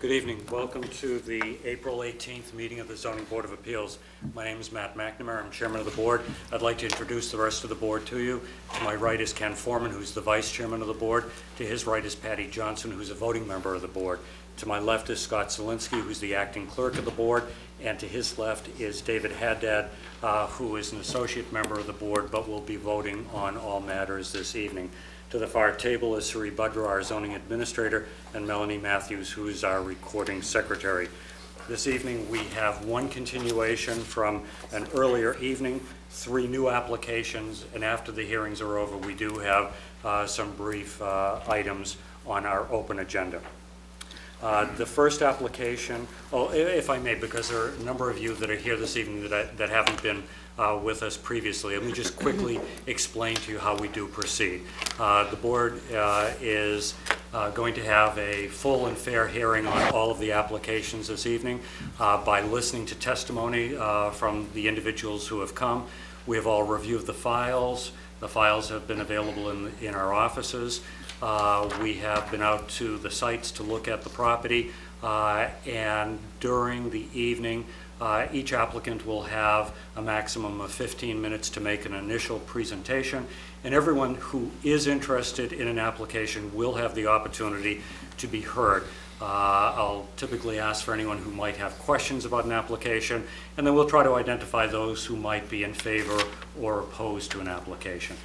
Good evening. Welcome to the April 18th meeting of the Zoning Board of Appeals. My name is Matt McNamara. I'm chairman of the board. I'd like to introduce the rest of the board to you. To my right is Ken Foreman, who's the vice chairman of the board. To his right is Patty Johnson, who's a voting member of the board. To my left is Scott Zielinski, who's the acting clerk of the board. And to his left is David Haddad, who is an associate member of the board, but will be voting on all matters this evening. To the far table is Sri Budra, our zoning administrator, and Melanie Matthews, who is our recording secretary. This evening we have one continuation from an earlier evening, 3 new applications, and after the hearings are over, we do have some brief items on our open agenda. The first application, if I may, because there are a number of you that are here this evening that haven't been with us previously, let me just quickly explain to you how we do proceed. The board is going to have a full and fair hearing on all of the applications this evening by listening to testimony from the individuals who have come. We have all reviewed the files. The files have been available in our offices. We have been out to the sites to look at the property, and during the evening, each applicant will have a maximum of 15 minutes to make an initial presentation, and everyone who is interested in an application will have the opportunity to be heard. I'll typically ask for anyone who might have questions about an application, and then we'll try to identify those who might be in favor or opposed to an application.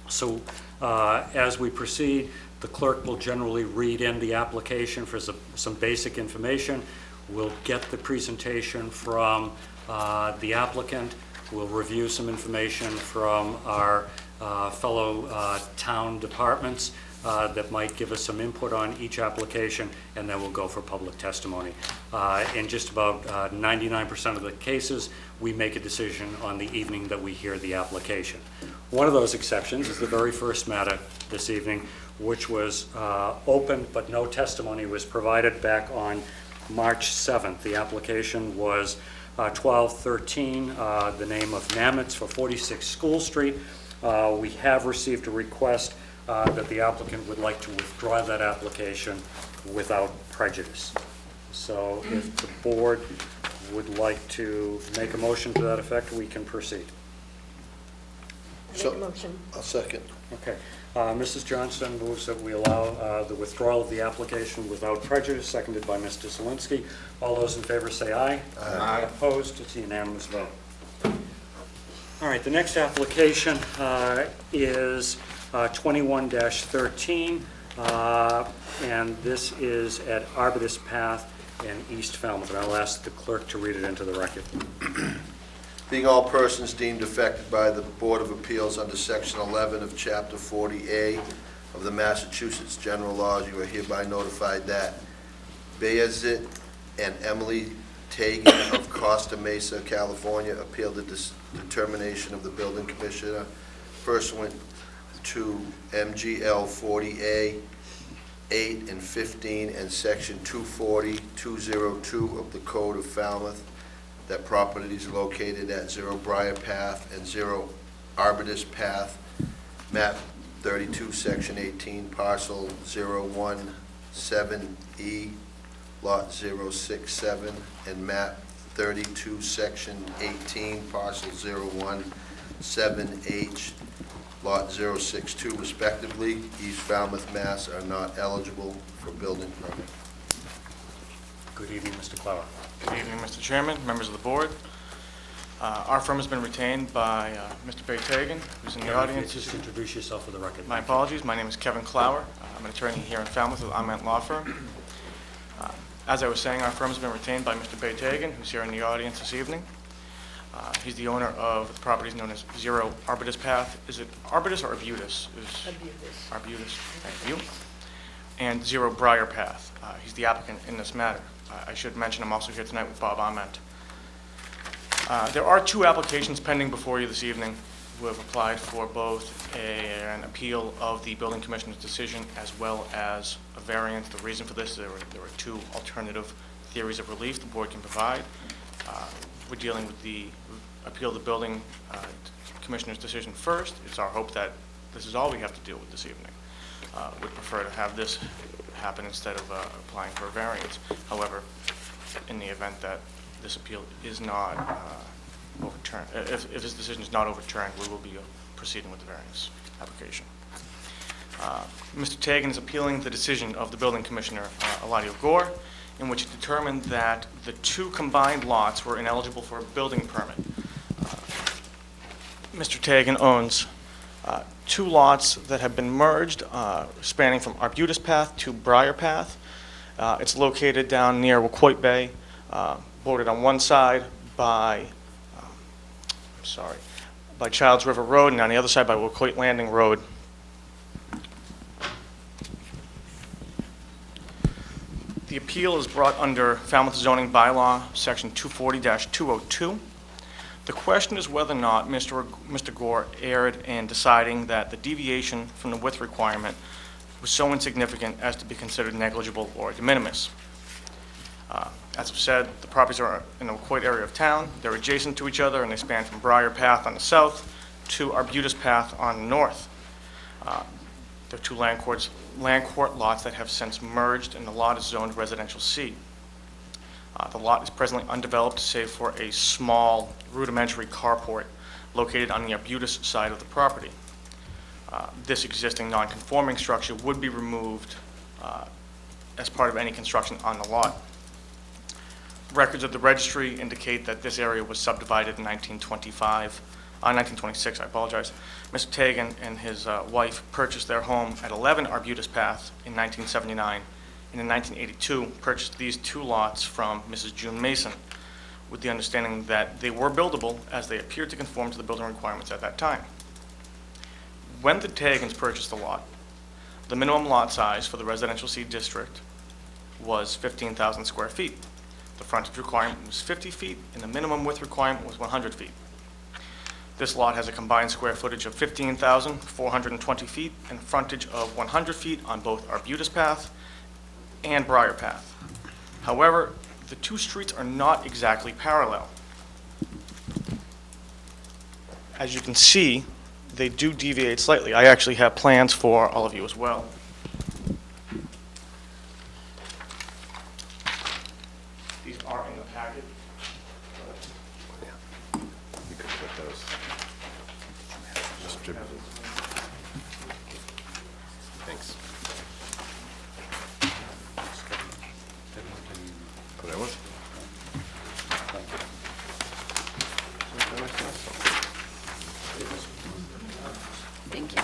So as we proceed, the clerk will generally read in the application for some basic information. We'll get the presentation from the applicant. We'll review some information from our fellow town departments that might give us some input on each application, and then we'll go for public testimony. In just about 99% of the cases, we make a decision on the evening that we hear the application. One of those exceptions is the very first matter this evening, which was open but no testimony was provided back on March 7th. The application was 1213, the name of Namitz for 46 School Street. We have received a request that the applicant would like to withdraw that application without prejudice. So if the board would like to make a motion to that effect, we can proceed. Make a motion. I'll second. Okay. Mrs. Johnston moves that we allow the withdrawal of the application without prejudice, seconded by Mr. Zielinski. All those in favor say aye. Aye. Opposed? It's a unanimous vote. All right, the next application is 21-13, and this is at Arbutus Path in East Falmouth. And I'll ask the clerk to read it into the record. Being all persons deemed affected by the Board of Appeals under Section 11 of Chapter 40A of the Massachusetts General Laws, you are hereby notified that Bayazit and Emily Tagan of Costa Mesa, California, appealed the determination of the building commissioner pursuant to MGL 40A 8 and 15 and Section 240-202 of the Code of Falmouth, that properties located at 0 Briar Path and 0 Arbutus Path, map 32, section 18, parcel 017E, lot 067, and map 32, section 18, parcel 017H, lot 062, respectively, East Falmouth, Mass, are not eligible for building permit. Good evening, Mr. Clower. Good evening, Mr. Chairman, members of the board. Our firm has been retained by Mr. Baytagan, who's in the audience. Just introduce yourself for the record. My apologies. My name is Kevin Clower. I'm an attorney here in Falmouth with Ament Law Firm. As I was saying, our firm has been retained by Mr. Baytagan, who's here in the audience this evening. He's the owner of the properties known as 0 Arbutus Path. Is it Arbutus or Arbutus? Arbutus. Arbutus. Thank you. And 0 Briar Path. He's the applicant in this matter. I should mention I'm also here tonight with Bob Ament. There are 2 applications pending before you this evening who have applied for both an appeal of the building commissioner's decision as well as a variance. The reason for this, there were 2 alternative theories of relief the board can provide. We're dealing with the appeal of the building commissioner's decision first. It's our hope that this is all we have to deal with this evening. would prefer to have this happen instead of applying for a variance. However, in the event that this appeal is not overturned, if this decision is not overturned, we will be proceeding with the variance application. Mr. Tagan is appealing the decision of the building commissioner, Eladio Gore, in which it determined that the two combined lots were ineligible for a building permit. Mr. Tagan owns two lots that have been merged, spanning from Arbutus Path to Briar Path. It's located down near Wacoit Bay, bordered on one side by, by Childs River Road, and on the other side by Wacoit Landing Road. The appeal is brought under Falmouth Zoning Bylaw, Section 240-202. The question is whether or not Mr. Gore erred in deciding that the deviation from the width requirement was so insignificant as to be considered negligible or de minimis. As I've said, the properties are in the Wacoit area of town. They're adjacent to each other, and they span from Briar Path on the south to Arbutus Path on the north. They're two land court lots that have since merged, and the lot is zoned residential C. The lot is presently undeveloped, save for a small rudimentary carport located on the Arbutus side of the property. This existing non-conforming structure would be removed as part of any construction on the lot. Records of the registry indicate that this area was subdivided in 1926, I apologize. Mr. Tagan and his wife purchased their home at 11 Arbutus Path in 1979, and in 1982 purchased these two lots from Mrs. June Mason, with the understanding that they were buildable as they appeared to conform to the building requirements at that time. When the Tagans purchased the lot, the minimum lot size for the residential C district was 15,000 square feet. The frontage requirement was 50 feet, and the minimum width requirement was 100 feet. This lot has a combined square footage of 15,420 feet and frontage of 100 feet on both Arbutus Path and Briar Path. However, the two streets are not exactly parallel. As you can see, they do deviate slightly. I actually have plans for all of you as well. These are in the packet. You could put those distributed. Thanks. Oh, that was? Thank you.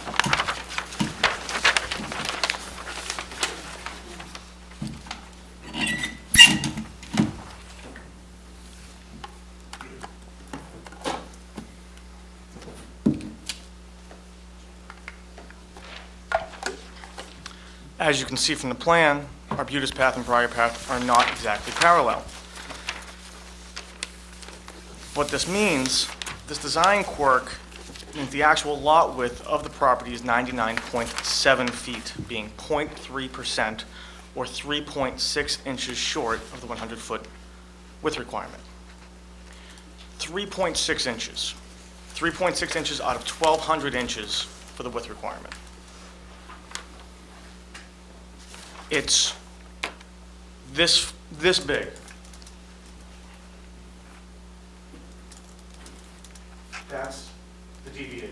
As you can see from the plan, Arbutus Path and Briar Path are not exactly parallel. What this means, this design quirk means the actual lot width of the property is 99.7 feet, being 0.3% or 3.6 inches short of the 100-foot width requirement. 3.6 inches. 3.6 inches out of 1,200 inches for the width requirement. It's this big. That's the deviation.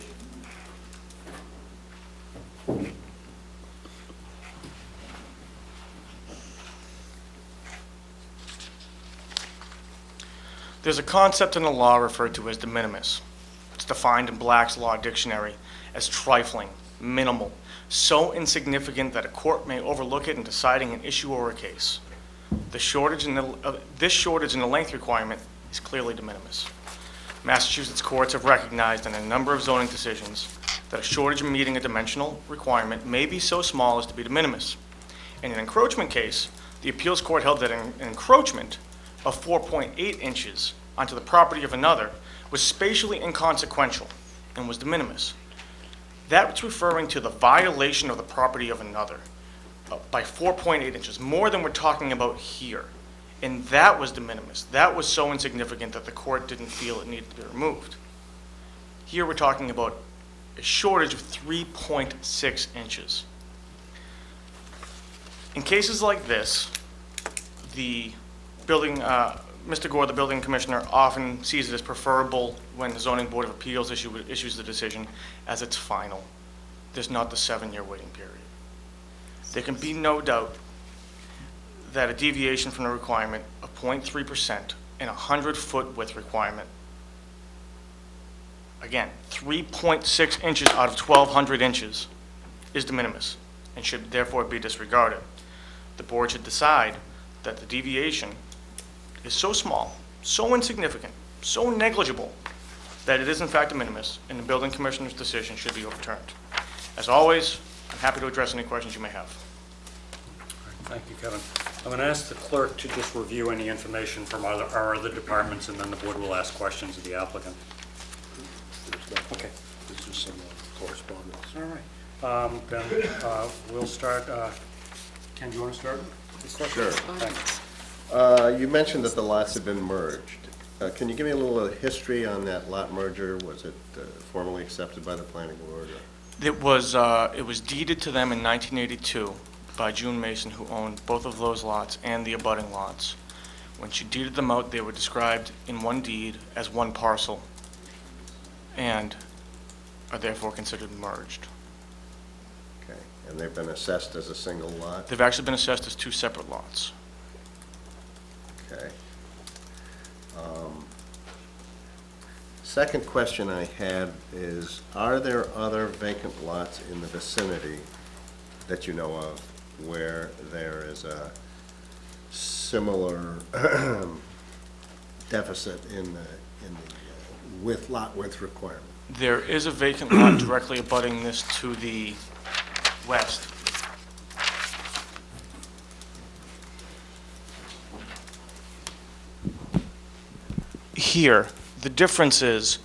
There's a concept in the law referred to as de minimis. It's defined in Black's Law Dictionary as trifling, minimal, so insignificant that a court may overlook it in deciding an issue or a case. This shortage in the length requirement is clearly de minimis. Massachusetts courts have recognized in a number of zoning decisions that a shortage in meeting a dimensional requirement may be so small as to be de minimis. In an encroachment case, the appeals court held that an encroachment of 4.8 inches onto the property of another was spatially inconsequential and was de minimis. That was referring to the violation of the property of another by 4.8 inches, more than we're talking about here. And that was de minimis. That was so insignificant that the court didn't feel it needed to be removed. Here we're talking about a shortage of 3.6 inches. In cases like this, the building, Mr. Gore, the building commissioner, often sees it as preferable when the zoning board of appeals issues the decision as it's final. There's not the 7-year waiting period. There can be no doubt that a deviation from the requirement of 0.3% and a 100-foot width requirement, again, 3.6 inches out of 1,200 inches is de minimis and should therefore be disregarded. The board should decide that the deviation is so small, so insignificant, so negligible that it is in fact de minimis, and the building commissioner's decision should be overturned. As always, I'm happy to address any questions you may have. Thank you, Kevin. I'm going to ask the clerk to just review any information from our other departments, and then the board will ask questions of the applicant. Okay. This is some correspondence. All right. Then we'll start. Ken, do you want to start? Sure. Thanks. You mentioned that the lots have been merged. Can you give me a little history on that lot merger? Was it formally accepted by the planning board? It was deeded to them in 1982 by June Mason, who owned both of those lots and the abutting lots. When she deeded them out, they were described in one deed as one parcel and are therefore considered merged. Okay, and they've been assessed as a single lot? They've actually been assessed as two separate lots. Okay. Second question I had is, are there other vacant lots in the vicinity that you know of where there is a similar deficit in the lot width requirement? There is a vacant lot directly abutting this to the west. Here, the difference is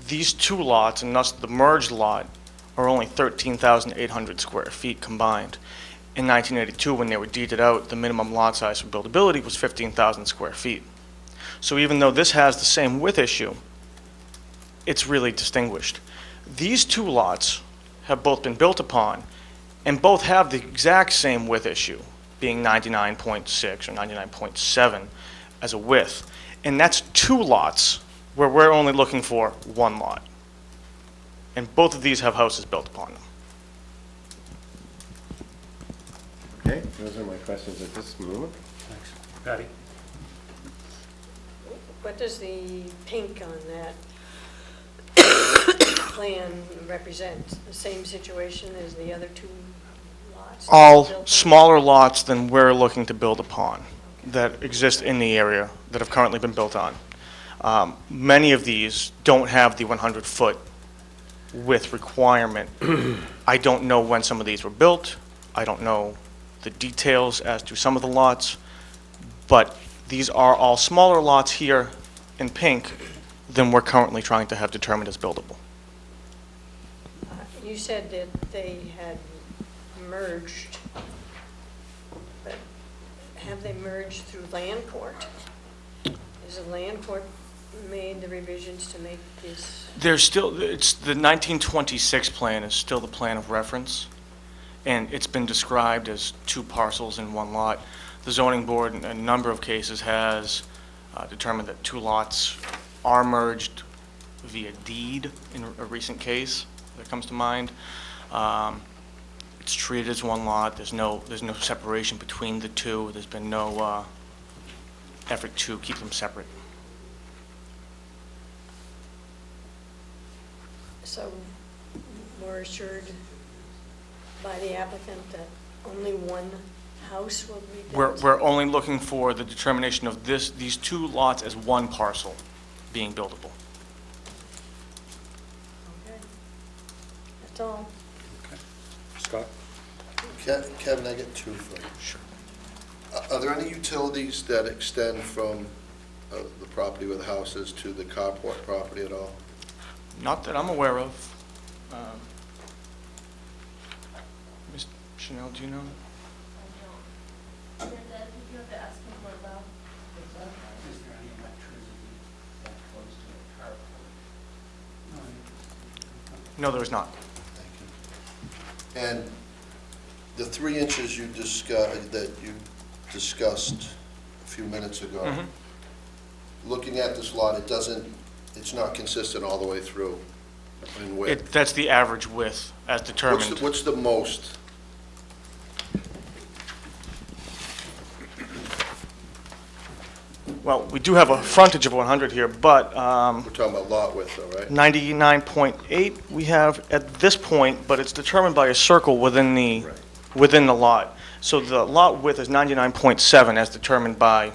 these two lots, and thus the merged lot, are only 13,800 square feet combined. In 1982, when they were deeded out, the minimum lot size for buildability was 15,000 square feet. So even though this has the same width issue, it's really distinguished. These two lots have both been built upon and both have the exact same width issue, being 99.6 or 99.7 as a width. And that's two lots where we're only looking for one lot. And both of these have houses built upon them. Okay, those are my questions at this moment. Thanks. Patty? What does the pink on that plan represent? The same situation as the other two lots? All built on? smaller lots than we're looking to build upon that exist in the area that have currently been built on. Many of these don't have the 100-foot width requirement. I don't know when some of these were built. I don't know the details as to some of the lots, but these are all smaller lots here in pink than we're currently trying to have determined as buildable. You said that they had merged, but have they merged through land court? Is the land court made the revisions to make this? There's still, it's the 1926 plan is still the plan of reference, and it's been described as two parcels in one lot. The zoning board in a number of cases has determined that two lots are merged via deed in a recent case that comes to mind. It's treated as one lot. There's no separation between the two. There's been no effort to keep them separate. So we're assured by the applicant that only one house will be built? We're only looking for the determination of these two lots as one parcel being buildable. Okay. That's all. Okay. Scott? Kevin, I get two for you. Sure. Are there any utilities that extend from the property where the house is to the carport property at all? Not that I'm aware of. Ms. Chanel, do you know? No, there is not. Thank you. And The 3 inches that you discussed a few minutes ago, looking at this lot, it's not consistent all the way through in width. That's the average width as determined. What's the most? Well, we do have a frontage of 100 here, but We're talking about lot width, though, right? 99.8 we have at this point, but it's determined by a circle within the lot. So the lot width is 99.7 as determined by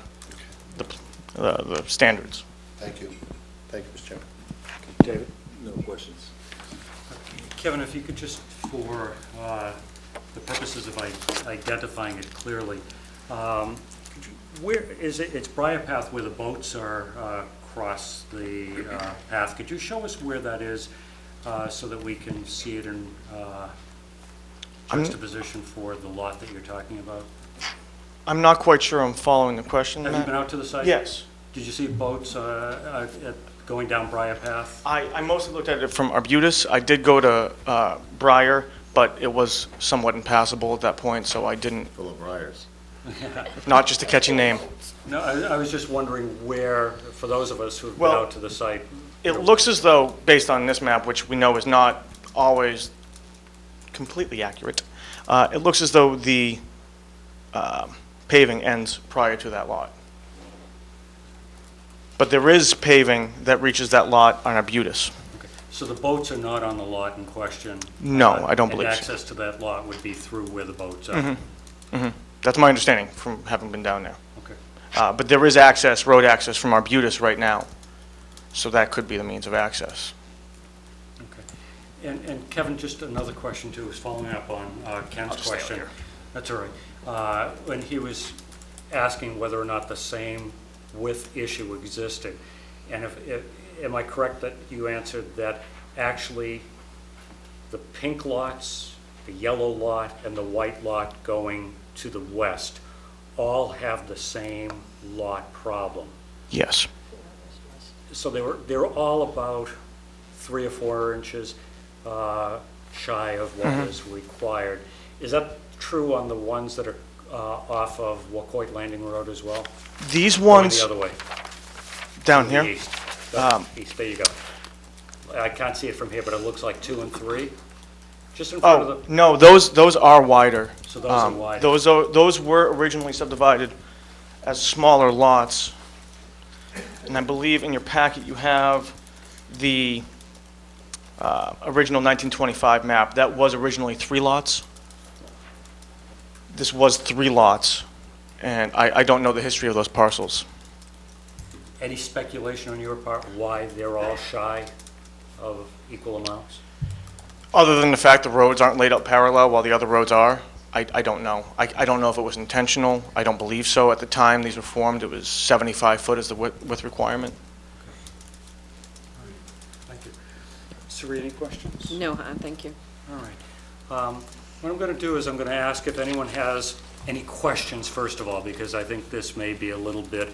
the standards. Thank you. Thank you, Mr. Chairman. David? No questions. Kevin, if you could just, for the purposes of identifying it clearly, where is it? It's Briar Path where the boats are cross the path. Could you show us where that is so that we can see it in juxtaposition for the lot that you're talking about? I'm not quite sure I'm following the question, Have you Matt. been out to the site? Yes. Did you see boats going down Briar Path? I mostly looked at it from Arbutus. I did go to Briar, but it was somewhat impassable at that point, so I didn't, Full of briars. not just a catchy name. No, I was just wondering where, for those of us who've been Well, out to the site. It looks as though, based on this map, which we know is not always completely accurate, it looks as though the paving ends prior to that lot. But there is paving that reaches that lot on Arbutus. Okay. So the boats are not on the lot in question? No, I don't believe so. And access to that lot would be through where the boats are? That's my understanding from having been down there. Okay. But there is access, road access from Arbutus right now, so that could be the means of access. Okay. And Kevin, just another question too, is following up on Ken's I'll just stay question. here. That's all right. When he was asking whether or not the same width issue existed, and am I correct that you answered that actually the pink lots, the yellow lot, and the white lot going to the west all have the same lot problem? Yes. So they're all about 3 or 4 inches shy of what is required. Is that true on the ones that are off of Wacoit Landing Road as well? These Going ones the other way? down The here, east. East, there you go. I can't see it from here, but it looks like 2 and 3, just in front of the, no, those are wider. so those are wide. Those were originally subdivided as smaller lots. And I believe in your packet you have the original 1925 map. That was originally 3 lots. This was 3 lots, and I don't know the history of those parcels. Any speculation on your part why they're all shy of equal amounts? Other than the fact the roads aren't laid out parallel while the other roads are, I don't know. I don't know if it was intentional. I don't believe so. At the time these were formed, it was 75 foot as the width requirement. Thank you. Sari, any questions? No, thank you. All right. What I'm going to do is I'm going to ask if anyone has any questions, first of all, because I think this may be a little bit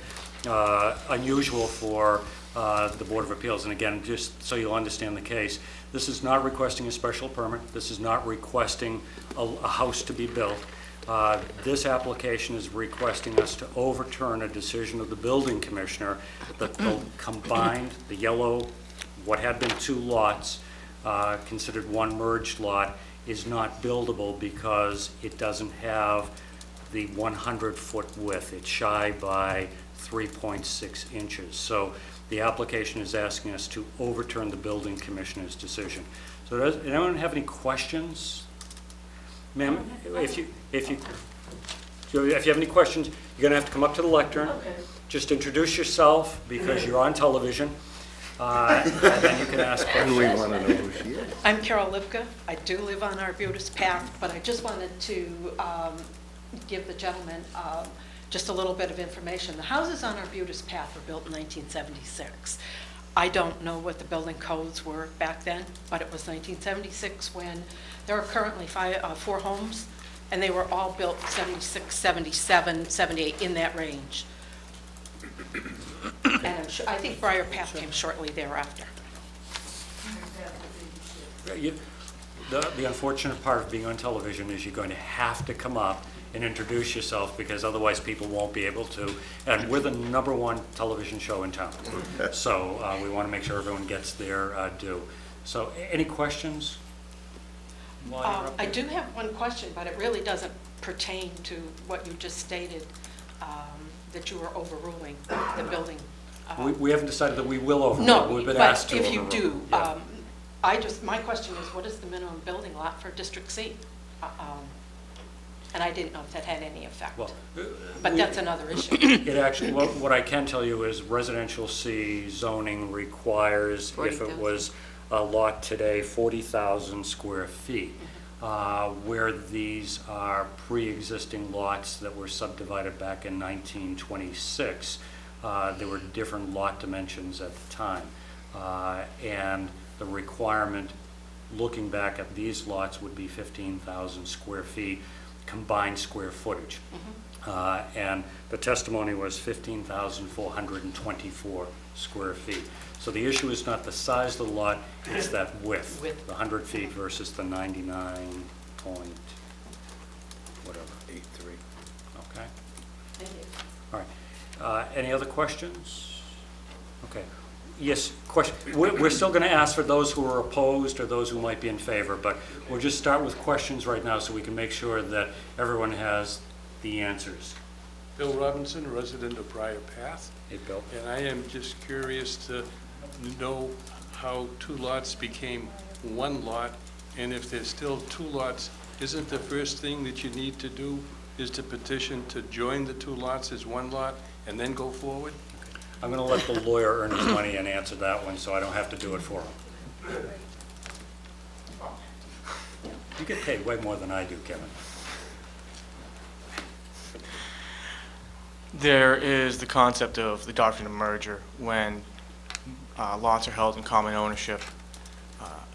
unusual for the Board of Appeals. And again, just so you'll understand the case, this is not requesting a special permit. This is not requesting a house to be built. This application is requesting us to overturn a decision of the building commissioner that the combined, the yellow, what had been 2 lots, considered one merged lot, is not buildable because it doesn't have the 100-foot width. It's shy by 3.6 inches. So the application is asking us to overturn the building commissioner's decision. So does anyone have any questions? Ma'am, if you have any questions, you're going to have to come up to the lectern. Okay. Just introduce yourself because you're on television, and then you can ask questions. We want to know who she is. I'm Carol Lipka. I do live on Arbutus Path, but I just wanted to give the gentleman just a little bit of information. The houses on Arbutus Path were built in 1976. I don't know what the building codes were back then, but it was 1976 when there are currently 4 homes, and they were all built 76, 77, 78, in that range. And I think Briar Path came shortly thereafter. The unfortunate part of being on television is you're going to have to come up and introduce yourself, because otherwise people won't be able to. And we're the #1 television show in town. So we want to make sure everyone gets their due. So any questions? while you're up I here? do have one question, but it really doesn't pertain to what you just stated, that you were overruling the building. We haven't decided that we will overrule. No, We've been asked but to if you overrule. do, Yeah. my question is, what is the minimum building lot for District C? And I didn't know if that had any effect. Well, But that's another issue. It actually, what I can tell you is residential C zoning requires, if it 40,000. was a lot today, 40,000 square feet. Where these are pre-existing lots that were subdivided back in 1926, there were different lot dimensions at the time. And the requirement, looking back at these lots, would be 15,000 square feet combined square footage. And the testimony was 15,424 square feet. So the issue is not the size of the lot, it's that width. Width. The 100 feet versus the 99 point, whatever. 8-3. Okay, all right. Any other questions? Okay. Yes, question. We're still going to ask for those who are opposed or those who might be in favor, but we'll just start with questions right now so we can make sure that everyone has the answers. Bill Robinson, resident of Briar Path, Hey, Bill? and I am just curious to know how 2 lots became 1 lot, and if there's still 2 lots, isn't the first thing that you need to do is to petition to join the 2 lots as 1 lot and then go forward? I'm going to let the lawyer earn his money and answer that one, so I don't have to do it for him. You get paid way more than I do, Kevin. There is the concept of the doctrine of merger. When lots are held in common ownership,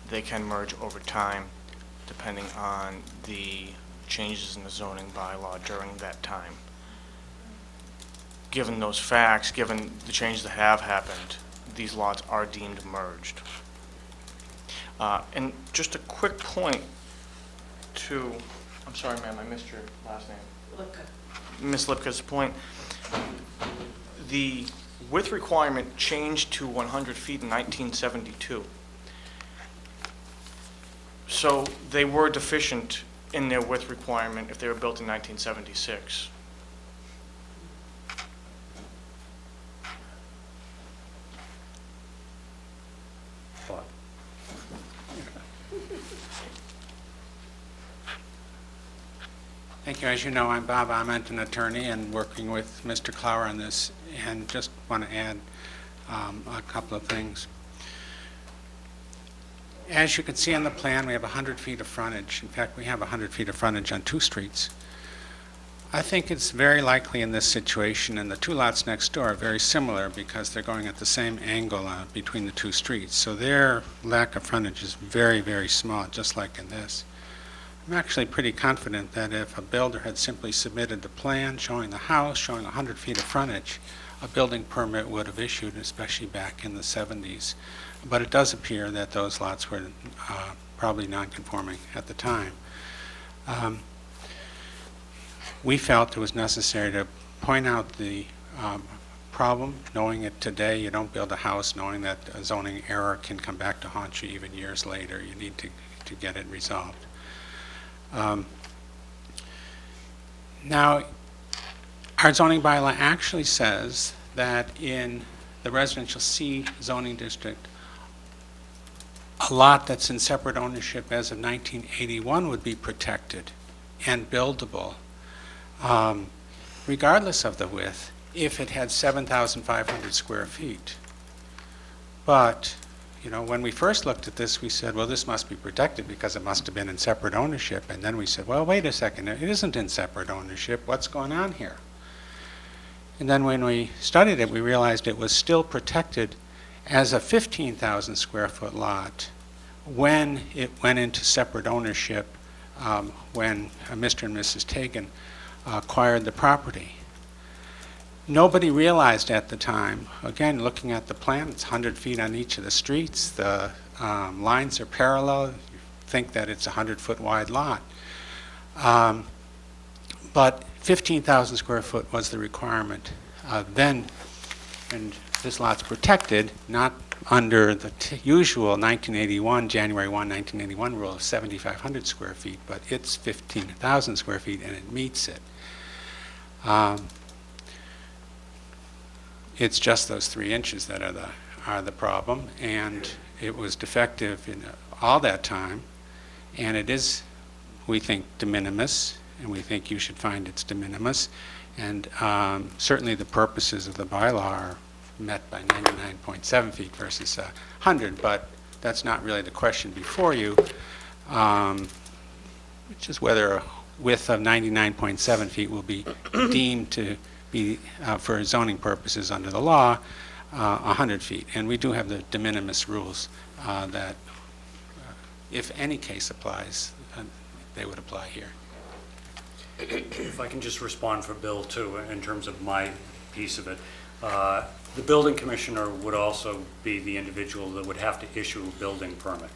they can merge over time, depending on the changes in the zoning bylaw during that time. Given those facts, given the changes that have happened, these lots are deemed merged. And just a quick point to, I'm sorry, ma'am, I missed your last name. Ms. Lipka's point, the width requirement changed to 100 feet in 1972. So they were deficient in their width requirement if they were built in 1976. But Thank you. As you know, I'm Bob Ament, an attorney, and working with Mr. Clower on this, and just want to add a couple of things. As you can see on the plan, we have 100 feet of frontage. In fact, we have 100 feet of frontage on 2 streets. I think it's very likely in this situation, and the 2 lots next door are very similar because they're going at the same angle between the 2 streets. So their lack of frontage is very, very small, just like in this. I'm actually pretty confident that if a builder had simply submitted the plan showing the house, showing 100 feet of frontage, a building permit would have issued, especially back in the 70s. But it does appear that those lots were probably non-conforming at the time. We felt it was necessary to point out the problem, knowing it today. You don't build a house knowing that a zoning error can come back to haunt you even years later. You need to get it resolved. Now, our zoning bylaw actually says that in the residential C zoning district, a lot that's in separate ownership as of 1981 would be protected and buildable, regardless of the width, if it had 7,500 square feet. But you know, when we first looked at this, we said, well, this must be protected because it must have been in separate ownership. And then we said, well, wait a second, it isn't in separate ownership. What's going on here? And then when we studied it, we realized it was still protected as a 15,000 square foot lot when it went into separate ownership when Mr. and Mrs. Tagan acquired the property. Nobody realized at the time, again, looking at the plan, it's 100 feet on each of the streets. The lines are parallel. think that it's a 100-foot wide lot. But 15,000 square foot was the requirement then, and this lot's protected, not under the usual 1981, January 1, 1981 rule of 7,500 square feet, but it's 15,000 square feet and it meets it. It's just those 3 inches that are the problem, and it was defective in all that time, and it is, we think, de minimis, and we think you should find it's de minimis, and certainly the purposes of the bylaw are met by 99.7 feet versus 100, but that's not really the question before you, which is whether a width of 99.7 feet will be deemed to be, for zoning purposes under the law, 100 feet. And we do have the de minimis rules that, if any case applies, they would apply here. If I can just respond for Bill, too, in terms of my piece of it. The building commissioner would also be the individual that would have to issue a building permit.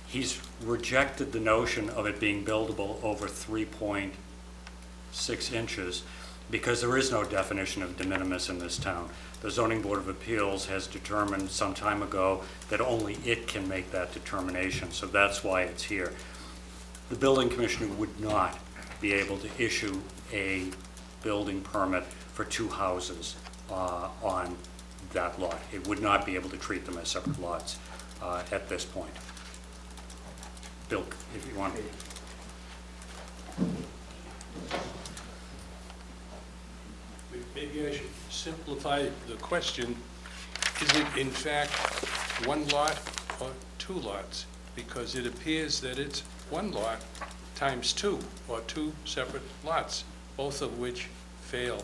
He's rejected the notion of it being buildable over 3.6 inches because there is no definition of de minimis in this town. The Zoning Board of Appeals has determined some time ago that only it can make that determination, so that's why it's here. The building commissioner would not be able to issue a building permit for 2 houses on that lot. It would not be able to treat them as separate lots at this point. Bill, if you want. Maybe I should simplify the question. Is it in fact 1 lot or 2 lots? Because it appears that it's 1 lot times 2, or 2 separate lots, both of which fail.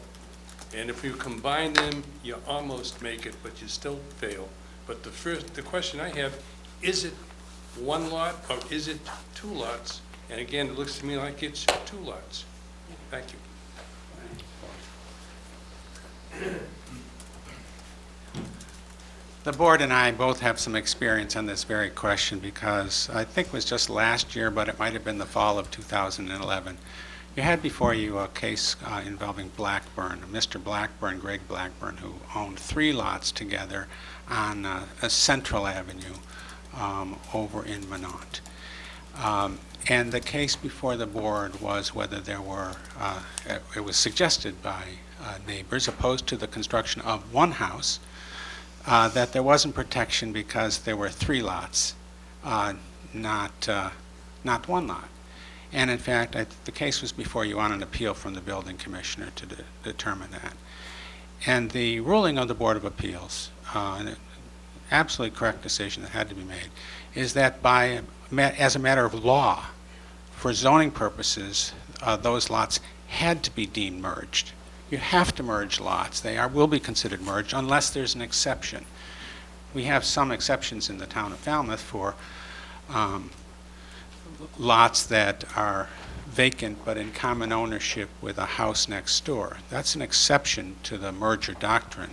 And if you combine them, you almost make it, but you still fail. But the question I have, is it 1 lot or is it 2 lots? And again, it looks to me like it's 2 lots. Thank you. The board and I both have some experience on this very question because I think it was just last year, but it might have been the fall of 2011. You had before you a case involving Blackburn, Mr. Blackburn, Greg Blackburn, who owned 3 lots together on a Central Avenue over in Minot. And the case before the board was whether there were, it was suggested by neighbors opposed to the construction of 1 house, that there wasn't protection because there were 3 lots, not 1 lot. And in fact, the case was before you on an appeal from the building commissioner to determine that. And the ruling of the Board of Appeals, an absolutely correct decision that had to be made, is that as a matter of law, for zoning purposes, those lots had to be deemed merged. You have to merge lots. They will be considered merged unless there's an exception. We have some exceptions in the town of Falmouth for lots that are vacant but in common ownership with a house next door. That's an exception to the merger doctrine.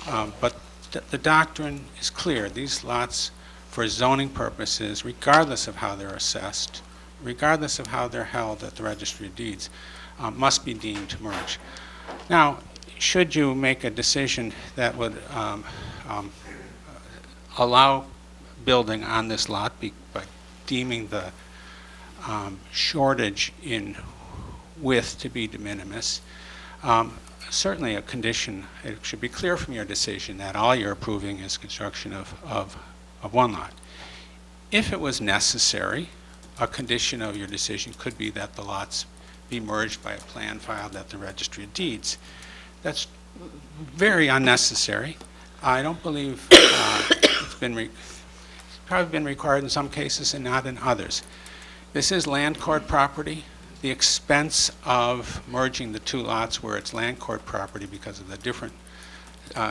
But the doctrine is clear. These lots, for zoning purposes, regardless of how they're assessed, regardless of how they're held at the Registry of Deeds, must be deemed to merge. Now, should you make a decision that would allow building on this lot by deeming the shortage in width to be de minimis, certainly a condition, it should be clear from your decision that all you're approving is construction of 1 lot. If it was necessary, a condition of your decision could be that the lots be merged by a plan filed at the Registry of Deeds. That's very unnecessary. I don't believe it's probably been required in some cases and not in others. This is land court property. The expense of merging the 2 lots where it's land court property because of the different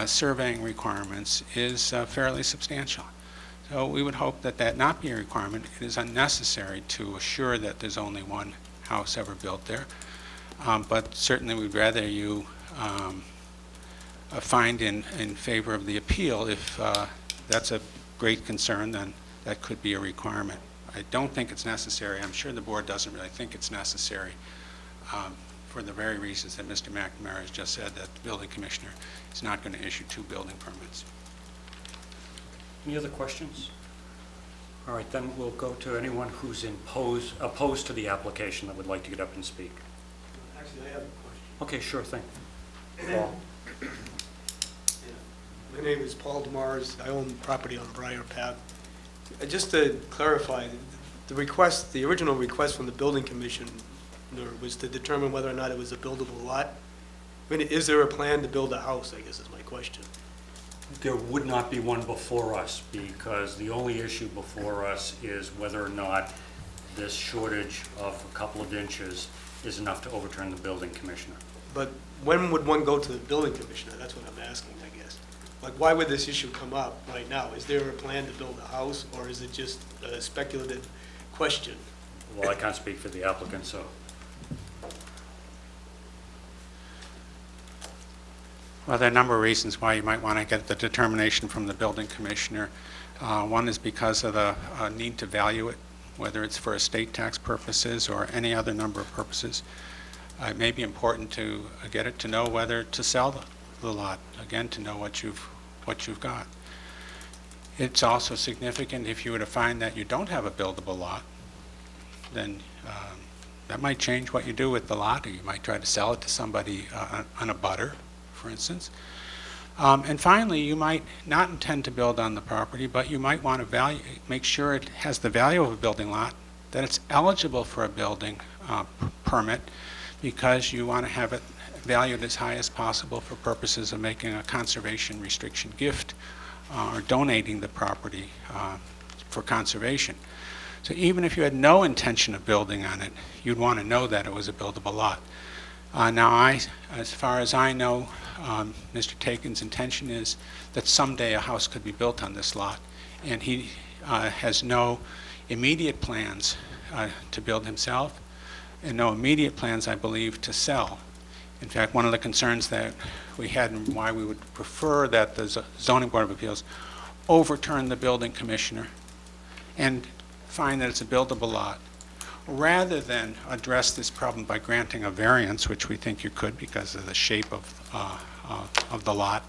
surveying requirements is fairly substantial. So we would hope that that not be a requirement. It is unnecessary to assure that there's only 1 house ever built there. But certainly we'd rather you find in favor of the appeal. If that's a great concern, then that could be a requirement I don't think it's necessary. I'm sure the board doesn't really think it's necessary for the very reasons that Mr. McNamara has just said, that the building commissioner is not going to issue 2 building permits. Any other questions? All right, then we'll go to anyone who's opposed to the application that would like to get up and speak. Actually, I have a question. Okay, sure thing. Paul? My name is Paul Demars. I own property on Briar Path. Just to clarify, the original request from the building commissioner was to determine whether or not it was a buildable lot. I mean, is there a plan to build a house, I guess is my question. There would not be one before us, because the only issue before us is whether or not this shortage of a couple of inches is enough to overturn the building commissioner. But when would one go to the building commissioner? That's what I'm asking, I guess. Like, why would this issue come up right now? Is there a plan to build a house, or is it just a speculative question? Well, I can't speak for the applicant, so. Well, there are a number of reasons why you might want to get the determination from the building commissioner. One is because of the need to value it, whether it's for estate tax purposes or any other number of purposes. It may be important to get it to know whether to sell the lot, again, to know what you've got. It's also significant if you were to find that you don't have a buildable lot, then that might change what you do with the lot, or you might try to sell it to somebody on a butter, for instance. And finally, you might not intend to build on the property, but you might want to make sure it has the value of a building lot, that it's eligible for a building permit, because you want to have it valued as high as possible for purposes of making a conservation restriction gift or donating the property for conservation. So even if you had no intention of building on it, you'd want to know that it was a buildable lot. Now, as far as I know, Mr. Taken's intention is that someday a house could be built on this lot, and he has no immediate plans to build himself, and no immediate plans, I believe, to sell. In fact, one of the concerns that we had and why we would prefer that the Zoning Board of Appeals overturn the building commissioner and find that it's a buildable lot, rather than address this problem by granting a variance, which we think you could because of the shape of the lot,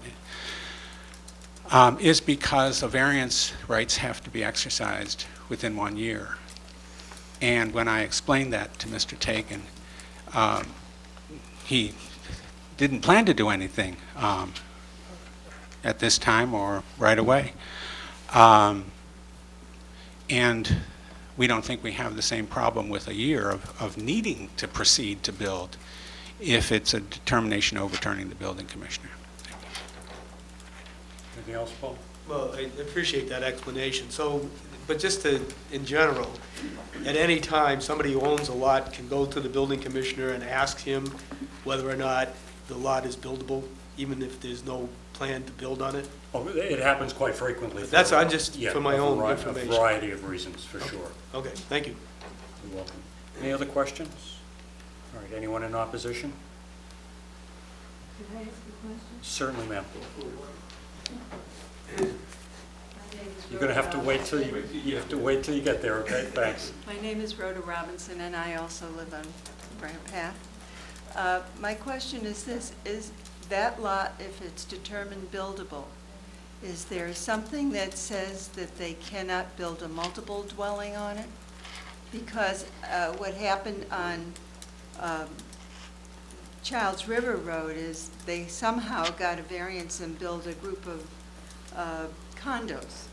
is because the variance rights have to be exercised within 1 year. And when I explained that to Mr. Taken, he didn't plan to do anything at this time or right away. And we don't think we have the same problem with a year of needing to proceed to build if it's a determination overturning the building commissioner. Anything else, Paul? Well, I appreciate that explanation. So, but just in general, at any time, somebody who owns a lot can go to the building commissioner and ask him whether or not the lot is buildable, even if there's no plan to build on it? Oh, it happens quite frequently. That's, I'm just, for my own A information. variety of reasons, for sure. Okay, thank you. You're welcome. Any other questions? All right, anyone in opposition? Could I ask a question? Certainly, ma'am. My name is You're going to have to wait till you get there, okay? Thanks. My name is Rhoda Robinson, and I also live on Briar Path. My question is this: is that lot, if it's determined buildable, is there something that says that they cannot build a multiple dwelling on it? Because what happened on Childs River Road is they somehow got a variance and built a group of condos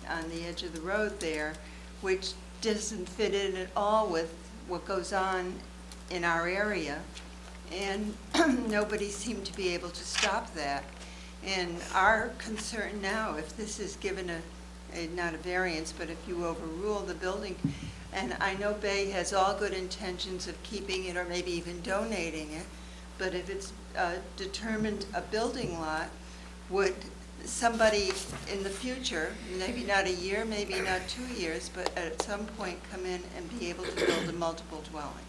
on the edge of the road there, which doesn't fit in at all with what goes on in our area. And nobody seemed to be able to stop that. And our concern now, if this is given not a variance, but if you overrule the building, and I know Bay has all good intentions of keeping it or maybe even donating it, but if it's determined a building lot, would somebody in the future, maybe not a year, maybe not 2 years, but at some point come in and be able to build a multiple dwelling?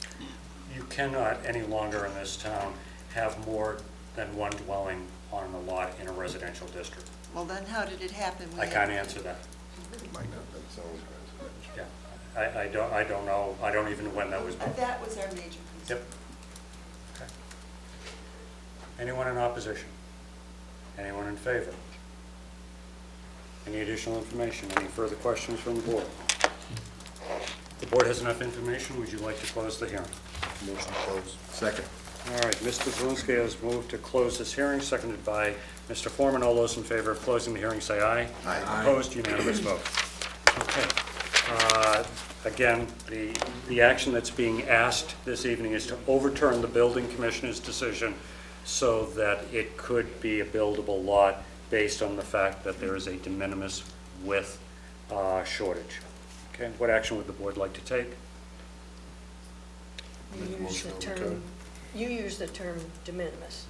You cannot any longer in this town have more than one dwelling on a lot in a residential district. Well, then how did it happen? I can't answer that. It might not have been zoned residential. Yeah, I don't know, I don't even know when that was built. That was our major concern. Yep. Okay. Anyone in opposition? Anyone in favor? Any additional information? Any further questions from the board? The board has enough information. Would you like to close the hearing? Motion closed. Second. All right, Mr. Zelinski has moved to close this hearing, seconded by Mr. Foreman. All those in favor of closing the hearing, say aye. Aye. Opposed, unanimous vote. Okay. Again, the action that's being asked this evening is to overturn the building commissioner's decision so that it could be a buildable lot based on the fact that there is a de minimis width shortage. Okay, what action would the board like to take? You use the term de minimis.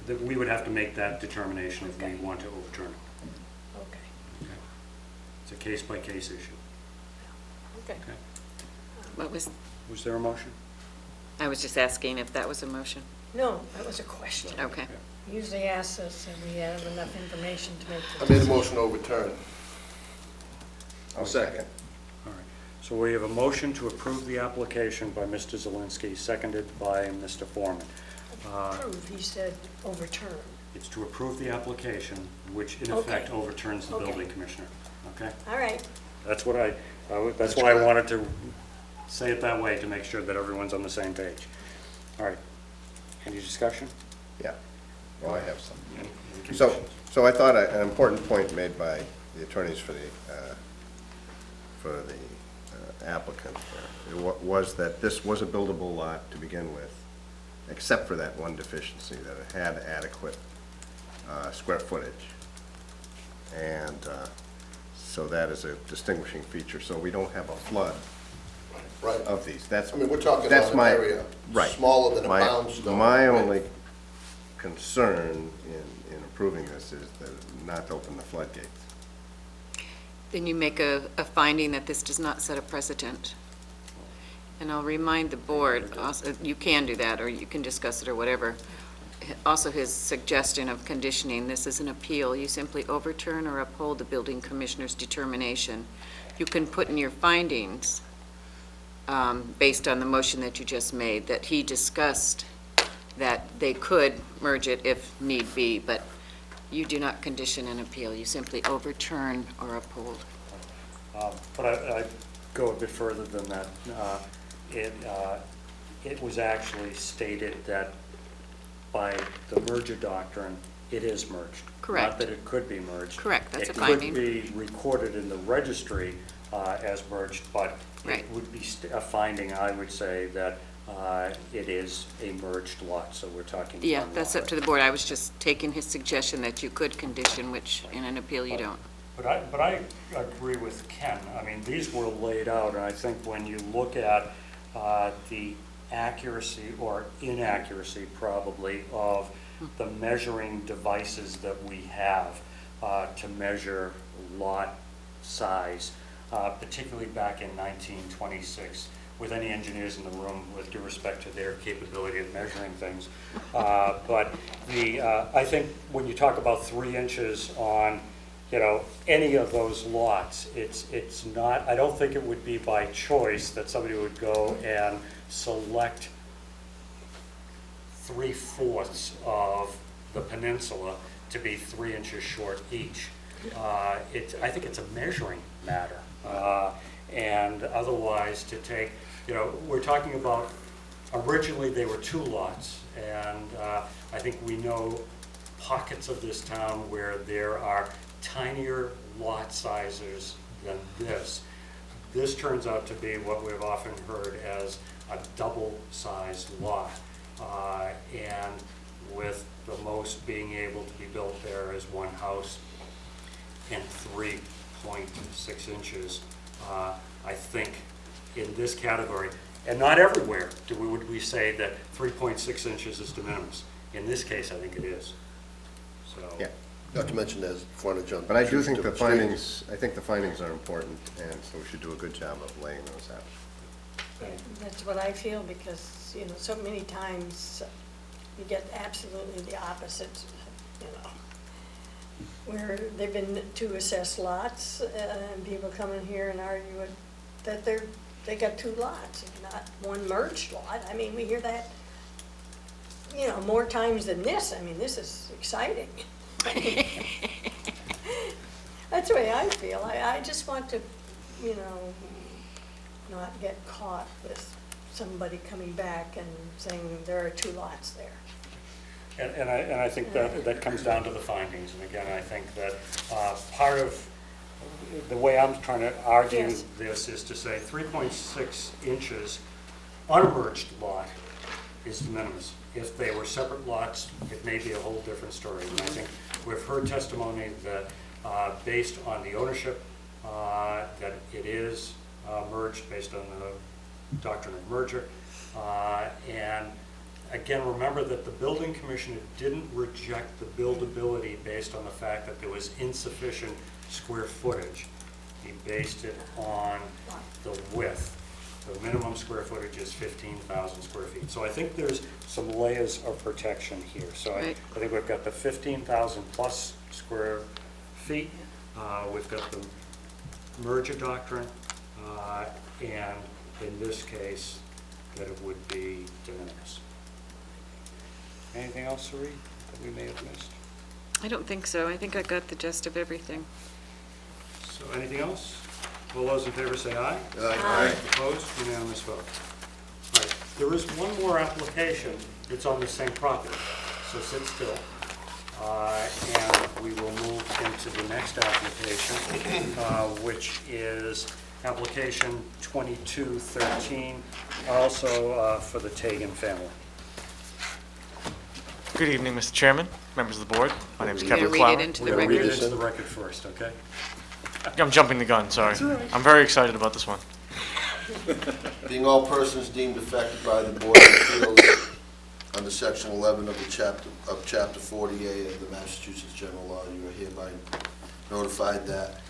That we would have to make that determination if we Okay. want to overturn it. Okay, Okay. It's a case-by-case issue. okay. Okay. What was, Was there a motion? I was just asking if that was a motion. No, that was a question. Okay. Usually asks us if we have enough information to make the I made a decision. motion to overturn. I'll second. All right. So we have a motion to approve the application by Mr. Zelinski, seconded by Mr. Foreman. Approve, he said overturn. It's to approve the application, which in Okay. effect overturns the Okay. building commissioner. Okay? All right, That's what that's why I wanted to say it that way, to make sure that everyone's on the same page. All right. Any discussion? Yeah. Well, I have some. Any So, conditions? so I thought an important point made by the attorneys for the applicant was that this was a buildable lot to begin with, except for that one deficiency, that it had adequate square footage. And so that is a distinguishing feature. So we don't have a flood Right. of these. That's, I mean, we're talking that's about an my- area right. smaller than a My- poundstone. My only concern in approving this is that not to open the floodgates. Then you make a finding that this does not set a precedent. And I'll remind the board, also, you can do that, or you can discuss it, or whatever. Also, his suggestion of conditioning, this is an appeal. You simply overturn or uphold the building commissioner's determination. You can put in your findings, based on the motion that you just made, that he discussed that they could merge it if need be, but you do not condition an appeal. You simply overturn or uphold. But I'd go a bit further than that. It was actually stated that by the merger doctrine, it is merged. Correct. Not that it could be merged. Correct, that's a finding. It could be recorded in the registry as merged, but Right. it would be a finding, I would say, that it is a merged lot, so we're talking. Yeah, one that's lot. up to the board. I was just taking his suggestion that you could condition, which in an appeal you don't. But I agree with Ken. I mean, these were laid out, and I think when you look at the accuracy or inaccuracy probably of the measuring devices that we have to measure lot size, particularly back in 1926, with any engineers in the room, with due respect to their capability of measuring things. But I think when you talk about 3 inches on, any of those lots, it's not, I don't think it would be by choice that somebody would go and select 3/4 of the peninsula to be 3 inches short each. I think it's a measuring matter. And otherwise to take, we're talking about, originally they were 2 lots, and I think we know pockets of this town where there are tinier lot sizes than this. This turns out to be what we've often heard as a double-sized lot. And with the most being able to be built there is 1 house and 3.6 inches. I think in this category, and not everywhere would we say that 3.6 inches is de minimis. In this case, I think it is. So. Yeah. Not to mention there's frontage on. But I do two think the different streets. findings are important, and so we should do a good job of laying those out. that's what I feel, because, so many times you get absolutely the opposite, where they've been to assess lots, and people come in here and argue that they got two lots, not one merged lot. I mean, we hear that, more times than this. I mean, this is exciting. That's the way I feel. I just want to, not get caught with somebody coming back and saying there are two lots there. And I think that comes down to the findings. And again, I think that part of the way I'm trying to argue Yes. this is to say 3.6 inches on a merged lot is de minimis. If they were separate lots, it may be a whole different story. And I think we've heard testimony that based on the ownership, that it is merged based on the doctrine of merger. And again, remember that the building commissioner didn't reject the buildability based on the fact that there was insufficient square footage. He based it on the width. The minimum square footage is 15,000 square feet. So I think there's some layers of protection here. So Right. I think we've got the 15,000 plus square feet. We've got the merger doctrine, and in this case, that it would be de minimis. Anything else, Sari, that we may have missed? I don't think so. I think I got the gist of everything. So anything else? All those in favor say aye. Aye. Opposed? Unanimous vote. All right, there is one more application that's on the same property, so sit still. And we will move into the next application, which is application 2213, also for the Tagan family. Good evening, Mr. Chairman, members of the board. My name is You're Kevin going to read Clower. it into We're the going to read record? it into the record first, okay? I'm jumping the gun, sorry. I'm very excited about this one. Being all persons deemed affected by the Board of Appeals under Section 11 of the Chapter 40A of the Massachusetts General Law, you are hereby notified that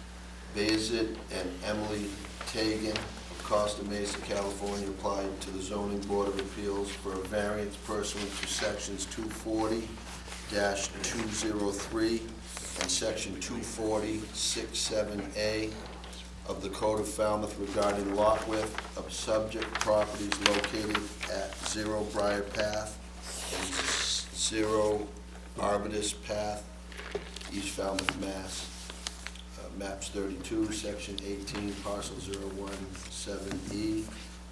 Bayezid and Emily Tagan of Costa Mesa, California, applied to the Zoning Board of Appeals for a variance pursuant to Sections 240-203 and Section 240-67A of the Code of Falmouth regarding lot width of subject properties located at 0 Briar Path and 0 Arbutus Path, East Falmouth, Mass. Maps 32, Section 18, Parcel 017E,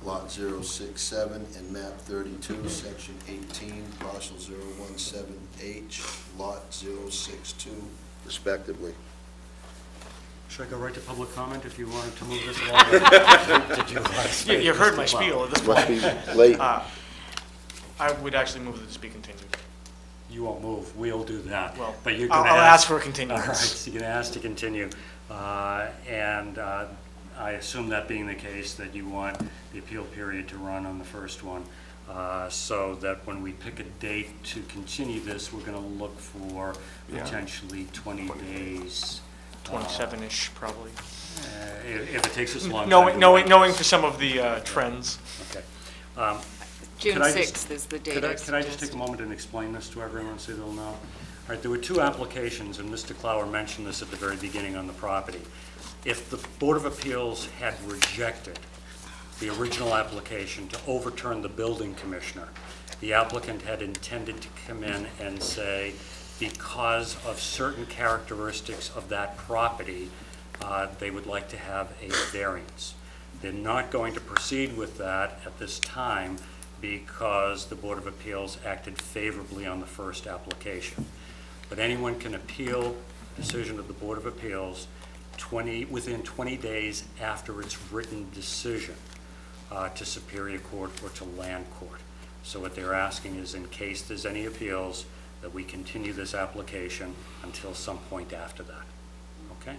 Lot 067, and Map 32, Section 18, Parcel 017H, Lot 062, respectively. Should I go right to public comment if you wanted to move this along? Did you want to say You've heard my Mr. Clower? spiel at this Must point. be late. I would actually move that this be continued. You won't move, we'll do that. Well, But you're I'll going to ask for a All continuance. right, so you're going to ask to continue. And I assume that being the case, that you want the appeal period to run on the first one, so that when we pick a date to continue this, we're going to look for potentially 20 days. 27-ish, probably. If it takes us a long time. Knowing for some of the trends. Okay. June Could I just- 6th is the date Could I I just take suggested. a moment and explain this to everyone so they'll know? All right, there were two applications, and Mr. Clower mentioned this at the very beginning on the property. If the Board of Appeals had rejected the original application to overturn the building commissioner, the applicant had intended to come in and say, because of certain characteristics of that property, they would like to have a variance. They're not going to proceed with that at this time because the Board of Appeals acted favorably on the first application. But anyone can appeal the decision of the Board of Appeals within 20 days after its written decision to Superior Court or to Land Court. So what they're asking is, in case there's any appeals, that we continue this application until some point after that. Okay?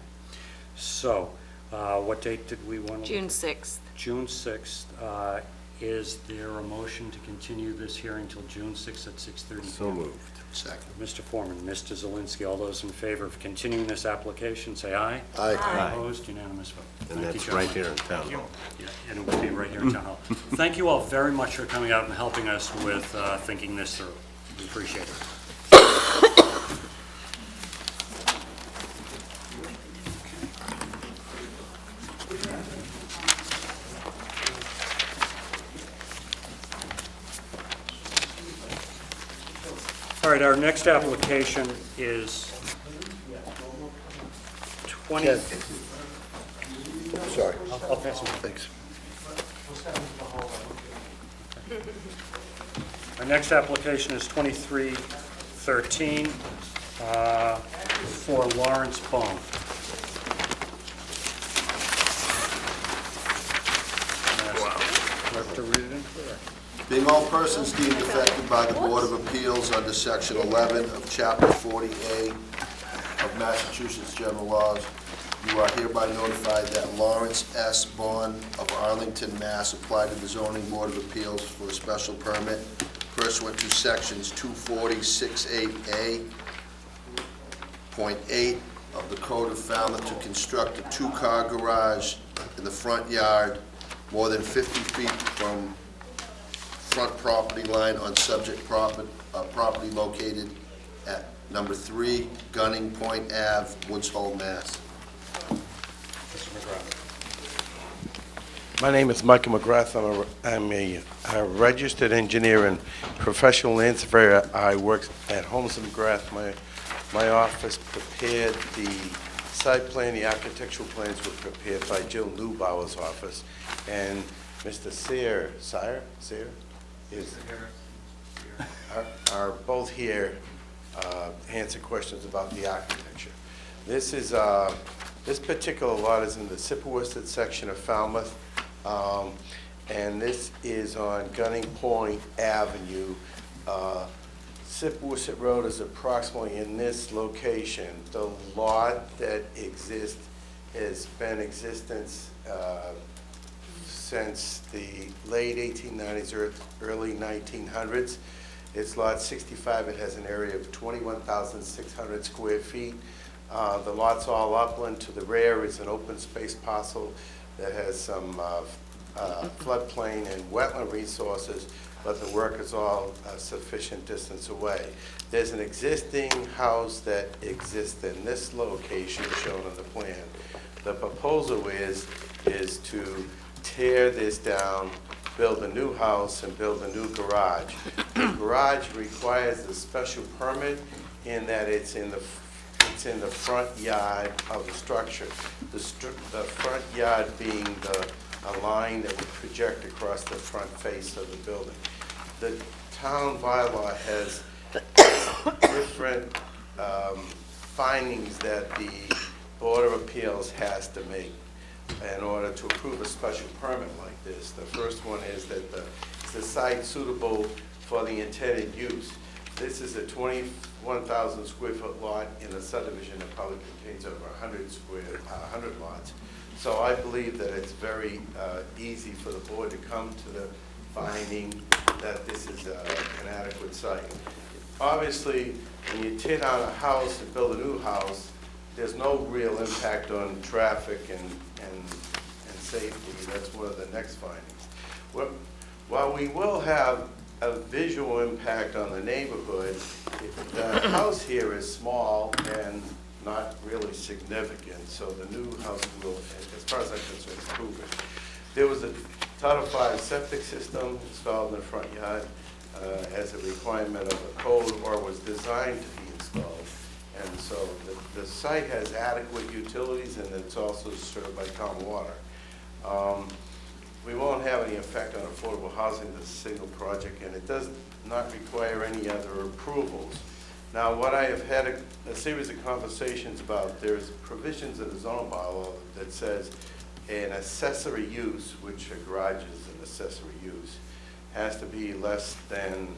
So, what date did we want to? June 6th. June 6th. Is there a motion to continue this hearing till June 6th at 6:30 p.m.? So moved. Second. Mr. Foreman, Mr. Zelinski, all those in favor of continuing this application, say aye. Aye. Aye. Opposed? Unanimous vote. And Thank you, that's right gentlemen. here in Town Hall. Yeah, and it will be right here in Town Hall. Thank you all very much for coming out and helping us with thinking this through. We appreciate it. All right, our next application is 20... Ken. Sorry. I'll pass it. Thanks. Our next application is 2313 for Lawrence Bone. Have to read it in? Being all persons deemed affected by the Board of Appeals under Section 11 of Chapter 40A of Massachusetts General Laws, you are hereby notified that Lawrence S. Bond of Arlington, Mass. applied to the Zoning Board of Appeals for a special permit pursuant to Sections 246A.8 of the Code of Falmouth to construct a two-car garage in the front yard more than 50 feet from front property line on subject property located at number 3 Gunning Point Ave, Woods Hole, Mass. Mr. McGrath. My name is Michael McGrath. I'm a registered engineer and professional land surveyor. I work at Holmes & McGrath. My office prepared the site plan. The architectural plans were prepared by Jill Neubauer's office. And Mr. Sayre are both here answer questions about the architecture. This particular lot is in the Sippewisset section of Falmouth, and this is on Gunning Point Avenue. Sippewisset Road is approximately in this location. The lot that exists has been in existence since the late 1890s or early 1900s. It's lot 65. It has an area of 21,600 square feet. The lot's all upland. To the rear is an open space parcel that has some floodplain and wetland resources, but the work is all a sufficient distance away. There's an existing house that exists in this location shown on the plan. The proposal is to tear this down, build a new house, and build a new garage. The garage requires a special permit in that it's in the front yard of the structure. The front yard being a line that would project across the front face of the building. The town bylaw has different findings that the Board of Appeals has to make in order to approve a special permit like this. The first one is that is the site suitable for the intended use. This is a 21,000 square foot lot in a subdivision that probably contains over 100 lots. So I believe that it's very easy for the board to come to the finding that this is an adequate site. Obviously, when you tear down a house and build a new house, there's no real impact on traffic and safety. That's one of the next findings. While we will have a visual impact on the neighborhood, the house here is small and not really significant, so the new house will, as far as I'm concerned, improve it. There was a Title V septic system installed in the front yard as a requirement of the code, or was designed to be installed. And so the site has adequate utilities, and it's also served by town water. We won't have any effect on affordable housing. This is a single project, and it does not require any other approvals. Now, what I have had a series of conversations about, there's provisions in the zoning bylaw that says an accessory use, which a garage is an accessory use, has to be less than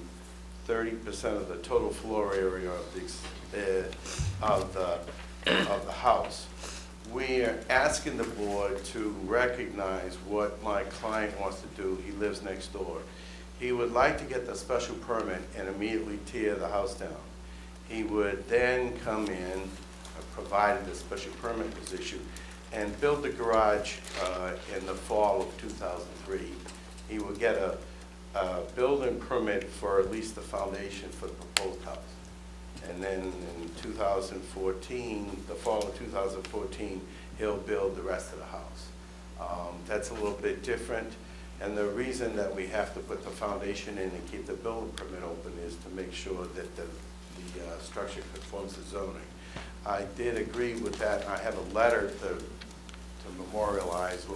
30% of the total floor area of the house. We are asking the board to recognize what my client wants to do. He lives next door. He would like to get the special permit and immediately tear the house down. He would then come in, provided the special permit was issued, and build the garage in the fall of 2003. He would get a building permit for at least the foundation for the proposed house. And then in 2014, the fall of 2014, he'll build the rest of the house. That's a little bit different. And the reason that we have to put the foundation in and keep the building permit open is to make sure that the the structure conforms to zoning. I did agree with that. I have a letter to memorialize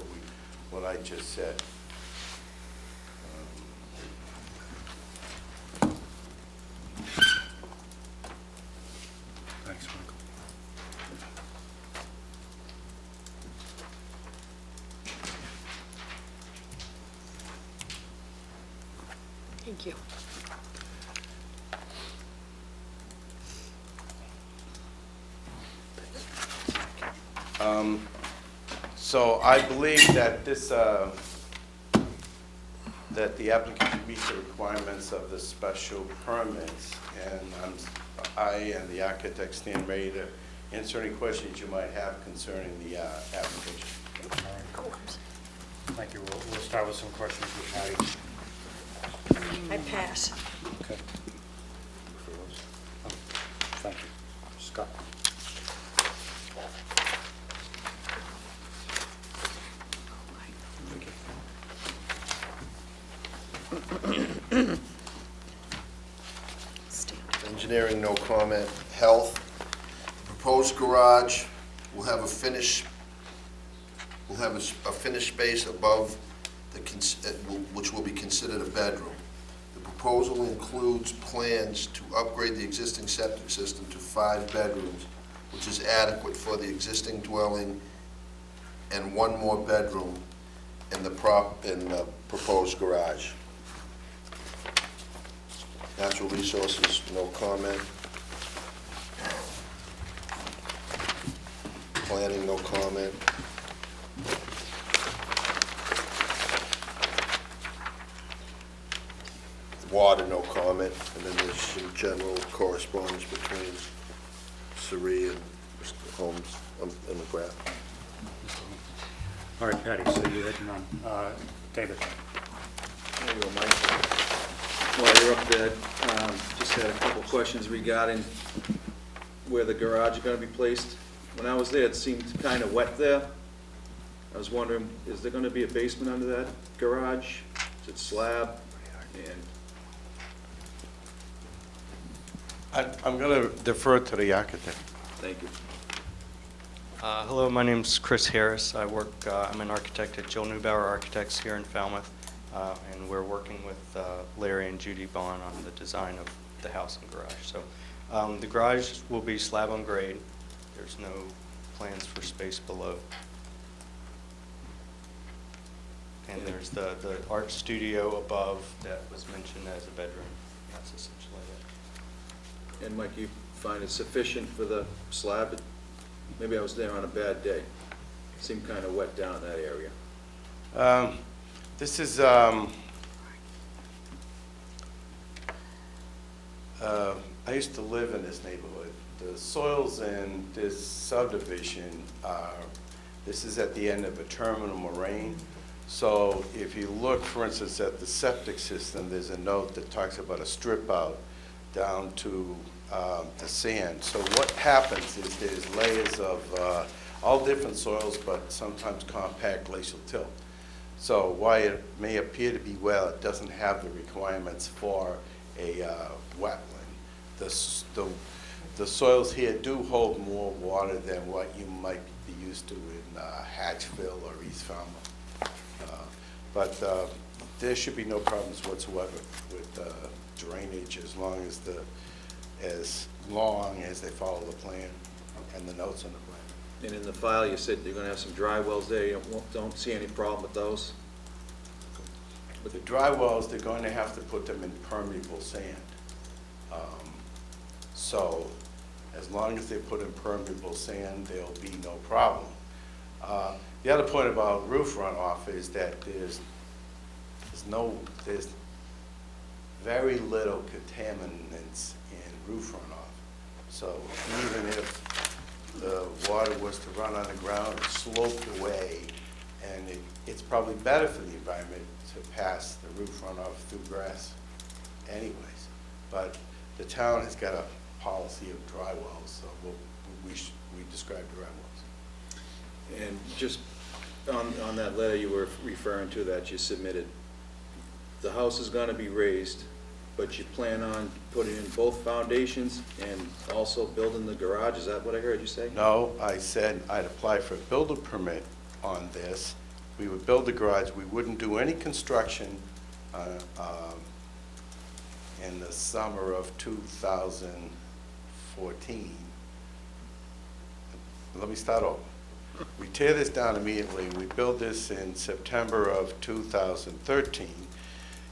what I just said. Thanks, Michael. Thank you. So I believe that this, that the applicant meets the requirements of the special permits, and I and the architect stand ready to answer any questions you might have concerning the application. Thank you. We'll start with some questions with Patty. I pass. Okay. Thank you. Scott? Engineering, no comment. Health, the proposed garage will have a finished space above which will be considered a bedroom. The proposal includes plans to upgrade the existing septic system to 5 bedrooms, which is adequate for the existing dwelling, and 1 more bedroom in the proposed garage. Natural resources, no comment. Planning, no comment. Water, no comment. And then there's some general correspondence between Suri and Mr. Holmes in the graph. All right, Patty, so you had none. David? There you go, Mike. While you're up there, just had a couple questions regarding where the garage is going to be placed. When I was there, it seemed kind of wet there. I was wondering, is there going to be a basement under that garage? Is it slab? And I'm going to defer to the architect. thank you. Hello, my name's Chris Harris. I'm an architect at Jill Neubauer Architects here in Falmouth, and we're working with Larry and Judy Bond on the design of the house and garage. So the garage will be slab on grade. There's no plans for space below. And there's the art studio above that was mentioned as a bedroom. That's essentially it. And Mike, you find it sufficient for the slab? Maybe I was there on a bad day. It seemed kind of wet down in that area. This is, I used to live in this neighborhood. The soils in this subdivision are, this is at the end of a terminal moraine. So if you look, for instance, at the septic system, there's a note that talks about a strip out down to the sand. So what happens is there's layers of all different soils, but sometimes compact glacial tilt. So while it may appear to be well, it doesn't have the requirements for a wetland. The soils here do hold more water than what you might be used to in Hatchville or East Falmouth. But there should be no problems whatsoever with drainage as long as they follow the plan and the notes on the plan. And in the file, you said you're going to have some dry wells there. You don't see any problem with those? With the dry wells, they're going to have to put them in permeable sand. So as long as they put in permeable sand, there'll be no problem. The other point about roof runoff is that there's very little contaminants in roof runoff. So even if the water was to run on the ground, it's sloped away, and it's probably better for the environment to pass the roof runoff through grass anyways. But the town has got a policy of dry wells, so we describe dry wells. And just on that letter you were referring to that you submitted, the house is going to be raised, But you plan on putting in both foundations and also building the garage? Is that what I heard you say? No, I said I'd apply for a builder permit on this. We would build the garage. We wouldn't do any construction in the summer of 2014. Let me start over. We tear this down immediately. We build this in September of 2013,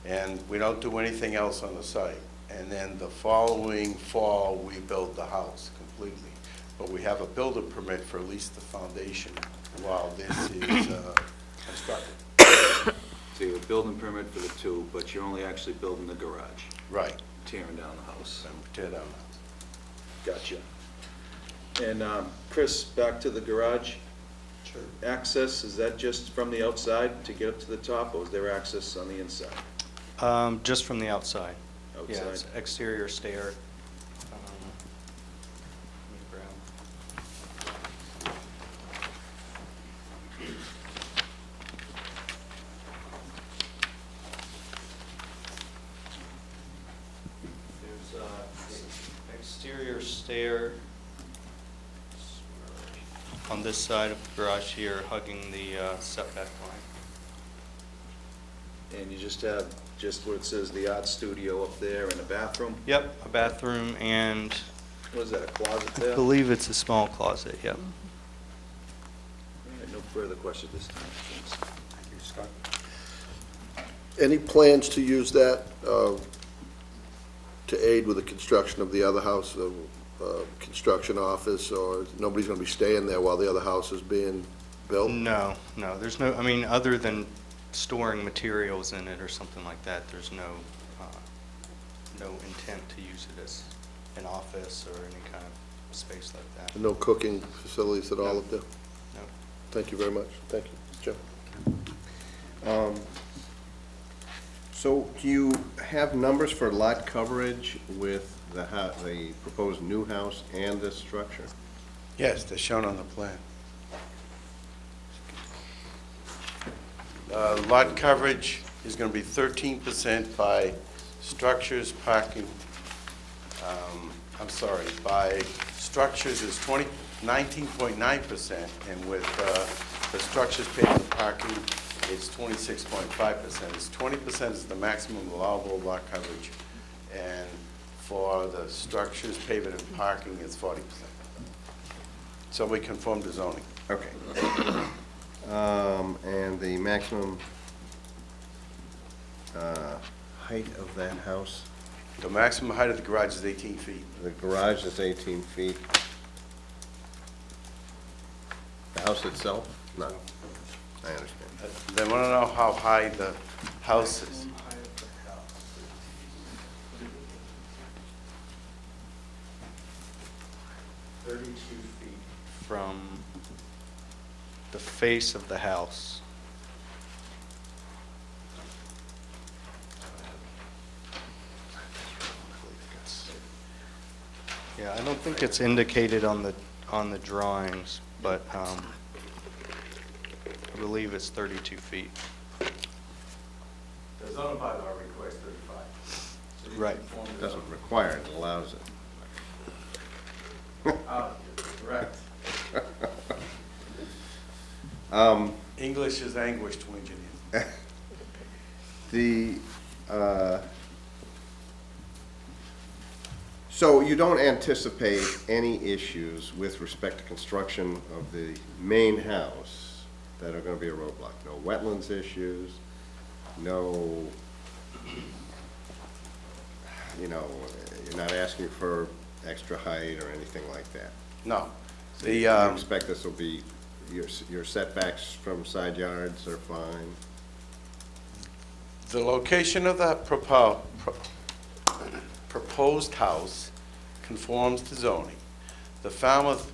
and we don't do anything else on the site. And then the following fall, we build the house completely. But we have a builder permit for at least the foundation while this is constructed. So you have a building permit for the two, but you're only actually building the garage, Right. tearing down the house. And we tear down the house. Gotcha. And Chris, back to the garage. Sure. Access, is that just from the outside to get up to the top, or is there access on the inside? Just from the outside. Yeah, Outside? it's exterior stair. Let me grab- There's exterior stair on this side of the garage here, hugging the setback line. And you just have, just where it says the art studio up there and a bathroom? Yep, a bathroom and What is that, a closet I there? believe it's a small closet, yep. All right, no further questions this time. Thanks. Thank you, Scott. Any plans to use that to aid with the construction of the other house, construction office, or nobody's going to be staying there while the other house is being built? No, there's no, I mean, other than storing materials in it or something like that, there's no intent to use it as an office or any kind of space like that. No cooking facilities at all up there? No. Thank you very much. Thank you. Jim? So do you have numbers for lot coverage with the proposed new house and this structure? Yes, they're shown on the plan. Lot coverage is going to be 13% by structures, parking, by structures is 19.9%, and with the structures, pavement, parking, it's 26.5%. It's 20% is the maximum allowable lot coverage, and for the structures, pavement, and parking, it's 40%. So we conform to zoning. Okay. And the maximum height of that house? The maximum height of the garage is 18 feet. The garage is 18 feet. The house itself? No. I understand. They want to know how high the house is. From the face of the house. Yeah, I don't think it's indicated on the drawings, but I believe it's 32 feet. The zoning bylaw requires 35. Right. It doesn't require it, it allows it. Correct. English is anguish to engineers. So you don't anticipate any issues with respect to construction of the main house that are going to be a roadblock? No wetlands issues, no, you're not asking for extra height or anything like that? No. You expect this will be, your setbacks from side yards are fine? The location of the proposed house conforms to zoning. The Falmouth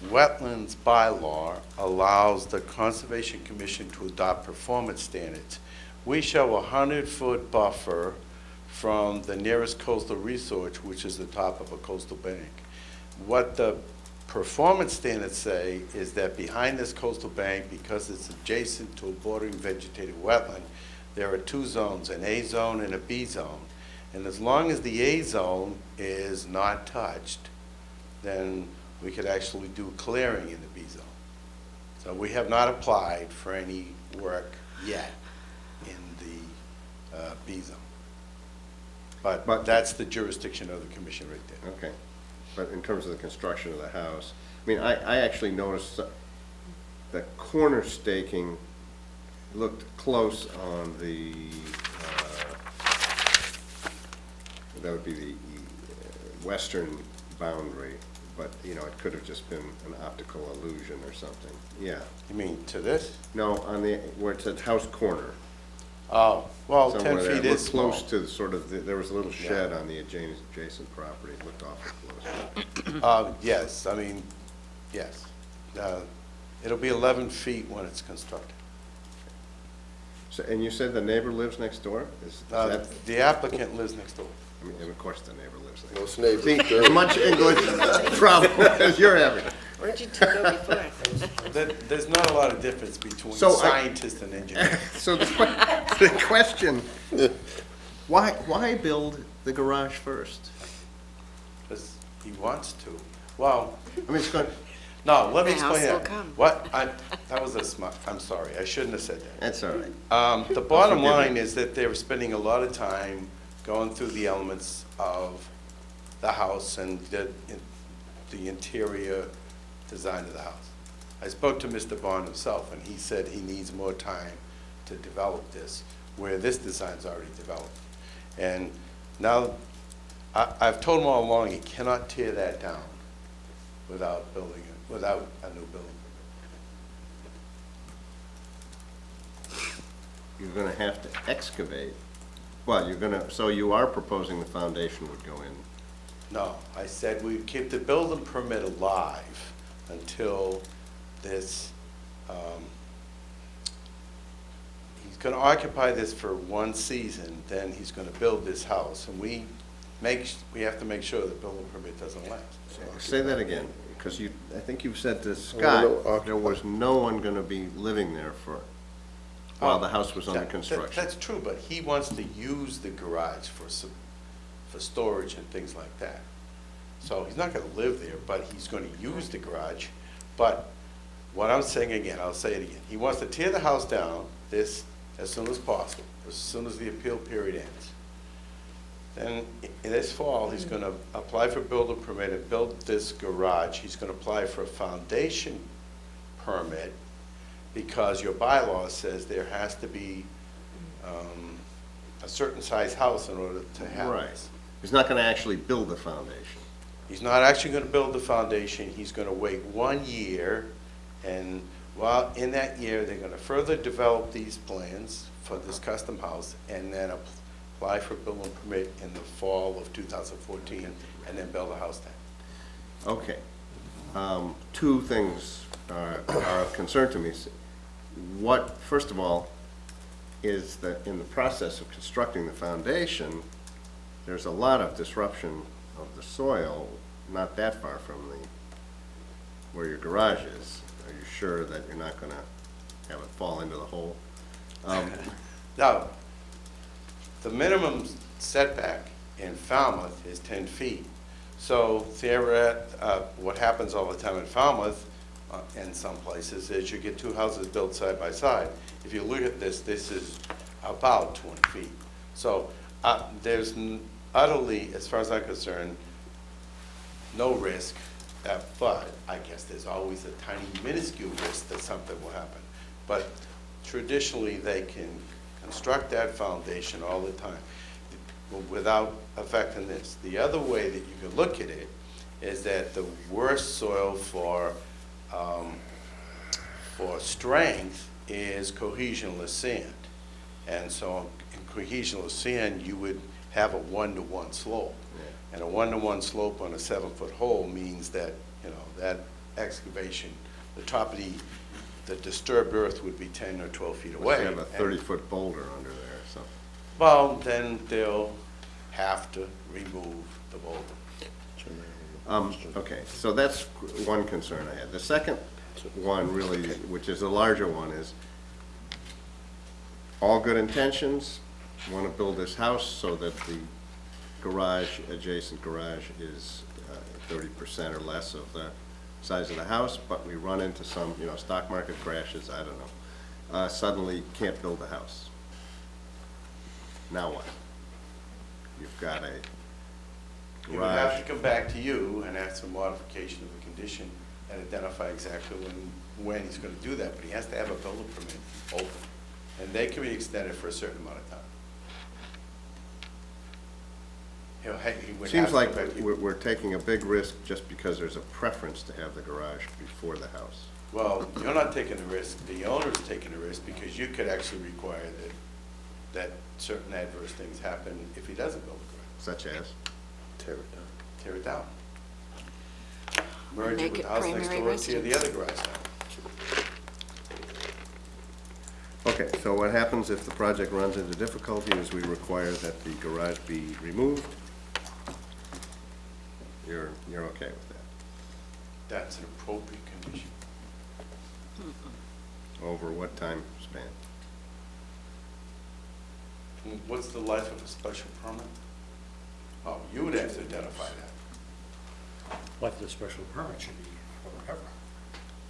Wetlands bylaw allows the Conservation Commission to adopt performance standards. We show a 100-foot buffer from the nearest coastal resource, which is the top of a coastal bank. What the performance standards say is that behind this coastal bank, because it's adjacent to a bordering vegetated wetland, there are two zones, an A zone and a B zone. And as long as the A zone is not touched, then we could actually do clearing in the B zone. So we have not applied for any work yet in the B zone. But that's the jurisdiction of the commission right there. Okay, but in terms of the construction of the house, I mean, I actually noticed the corner staking looked close on the, that would be the western boundary, but, you know, it could have just been an optical illusion or something, yeah. You mean to this? No, on the, where it said house corner. Oh, well, 10 Somewhere there. feet It is looked small. close to the sort of, there was a little shed on the adjacent property, it looked awful close. Yes, I mean, yes. It'll be 11 feet when it's constructed. So, and you said the neighbor lives next door? Is that, The applicant lives next door. I mean, and of course the neighbor lives next door. Most neighbors. See, as much English problem as you're having. Where'd you two go before? There's not a lot of difference between So scientist and engineer. So the question, why build the garage first? Because he wants to. Well, I mean, it's going, no, let me The house explain will that. come. That was a smart, I'm sorry, I shouldn't have said that. that's all right. The bottom Forgive me. line is that they were spending a lot of time going through the elements of the house and the interior design of the house. I spoke to Mr. Bond himself, and he said he needs more time to develop this, where this design's already developed. And now, I've told him all along, he cannot tear that down without building it, without a new building. You're going to have to excavate. Well, you're going to, so you are proposing the foundation would go in. No, I said we'd keep the building permit alive until this, he's gonna occupy this for one season, then he's gonna build this house, and we have to make sure the building permit doesn't lapse. Say that again, because I think you said to Scott, there was no one going to be living there while the house was under construction. That's true, but he wants to use the garage for storage and things like that. So he's not gonna live there, but he's gonna use the garage. But what I'm saying again, I'll say it again, he wants to tear the house down as soon as possible, as soon as the appeal period ends. Then in this fall, he's gonna apply for building permit and build this garage. He's gonna apply for a foundation permit because your bylaw says there has to be a certain size house in order to have Right. this. He's not going to actually build the foundation. He's not actually gonna build the foundation, he's gonna wait 1 year, and while in that year, they're gonna further develop these plans for this custom house, and then apply for building permit in the fall of 2014, and then build a house then. Okay. Two things are of concern to me. What, first of all, is that in the process of constructing the foundation, there's a lot of disruption of the soil, not that far from where your garage is. Are you sure that you're not going to have it fall into the hole? Now, the minimum setback in Falmouth is 10 feet. So what happens all the time in Falmouth, in some places, is you get two houses built side by side. If you look at this, this is about 20 feet. So there's utterly, as far as I'm concerned, no risk, but I guess there's always a tiny minuscule risk that something will happen. But traditionally, they can construct that foundation all the time without affecting this. The other way that you can look at it is that the worst soil for strength is cohesionless sand. And so in cohesionless sand, you would have a 1-to-1 slope. And a 1-to-1 slope on a 7-foot hole means that, that excavation, the top of the disturbed earth would be 10 or 12 feet away. You have a 30-foot boulder under there or something. Well, then they'll have to remove the boulder. Okay, so that's one concern I had. The second one really, which is a larger one, is all good intentions, want to build this house so that the garage, adjacent garage is 30% or less of the size of the house, but we run into some, stock market crashes, I don't know, suddenly can't build a house. Now what? You've got a He would have garage. to come back to you and ask for modification of the condition and identify exactly when he's gonna do that, but he has to have a building permit open. And they can be extended for a certain amount of time. He would have Seems to like come back to you. we're taking a big risk just because there's a preference to have the garage before the house. Well, you're not taking the risk, the owner's taking the risk, because you could actually require that certain adverse things happen if he doesn't build a garage. Such as? Tear it down. Merge Make it with it the house next primary door, tear the residence. other garage down. Okay, so what happens if the project runs into difficulty is we require that the garage be removed? You're okay with that? That's an appropriate condition. Over what time span? What's the life of a special permit? Oh, you would have to identify that. Like the special permit should be forever.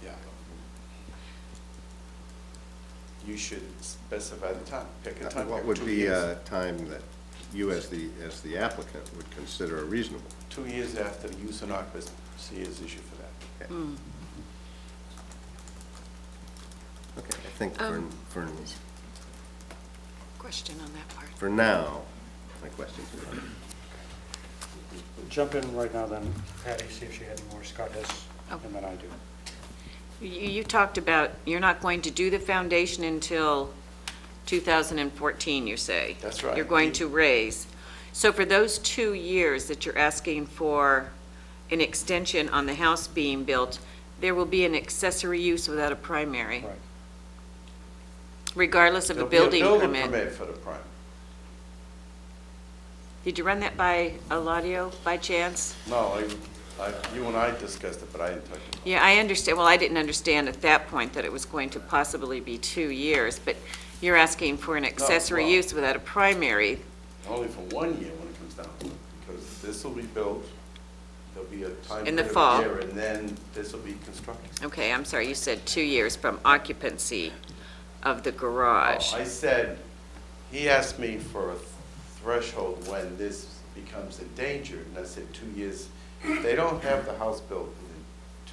Yeah. You should specify the time, pick a time. What pick would 2 be years. a time that you as the applicant would consider reasonable? 2 years after the use and occupancy is issued for that. Okay. Okay, I think Question on that part. for now, my question's are Jump in right now then, Patty, see if she had any more. Scott has, Oh. and then I do. You talked about, you're not going to do the foundation until 2014, you say? That's right. You're going to raise. So for those 2 years that you're asking for an extension on the house being built, there will be an accessory use without a primary? Right. Regardless of a There'll be a building building permit? permit for the prime. Did you run that by Eladio by chance? No, you and I discussed it, but I didn't touch it. Yeah, I understand. Well, I didn't understand at that point that it was going to possibly be 2 years, but you're asking for an accessory well- use without a primary. Only for 1 year when it comes down to it, because this will be built, there'll be a time In the period of fall. a year, and then this will be constructed. Okay, I'm sorry, you said 2 years from occupancy of the garage. I said, he asked me for a threshold when this becomes endangered, and I said 2 years. If they don't have the house built within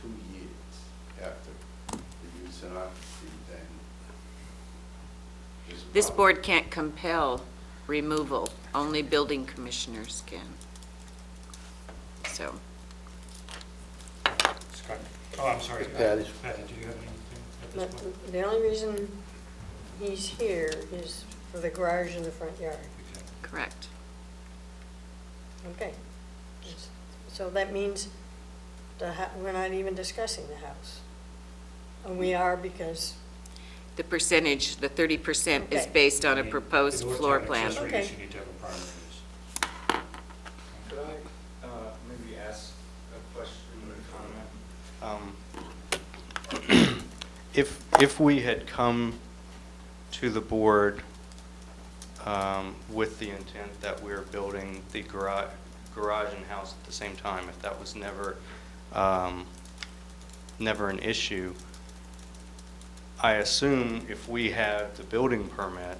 2 years after the use and occupancy, then there's a This problem. board can't compel removal, only building commissioners can. So, Scott, oh, I'm sorry. Patty. Patty, do you have anything at this point? The only reason he's here is for the garage in the front yard. correct. Okay. So that means we're not even discussing the house. And we are because, The percentage, the 30% is Okay. based on a In proposed order to floor have plan. accessory Okay. use, you need to have a primary use. Could I maybe ask a question or comment? If we had come to the board with the intent that we're building the garage and house at the same time, if that was never an issue, I assume if we had the building permit,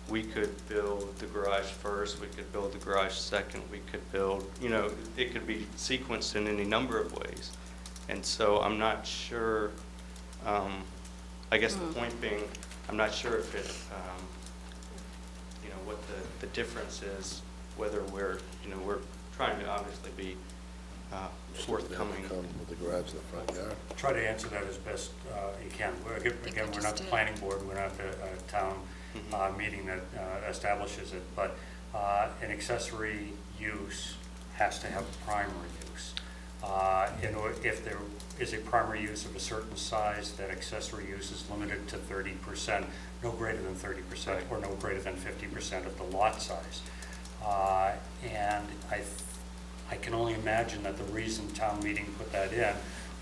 we could build the garage first, we could build the garage second, we could build, it could be sequenced in any number of ways. And so I'm not sure, I guess the point being, I'm not sure if it, what the difference is, whether we're trying to obviously be forthcoming. With the garage in the front yard. Try to answer that as best you can. Again, we're not the planning board, we're not the town meeting that establishes it, but an accessory use has to have a primary use. If there is a primary use of a certain size, that accessory use is limited to 30%, no greater than 30%, or no greater than 50% of the lot size. And I can only imagine that the reason town meeting put that in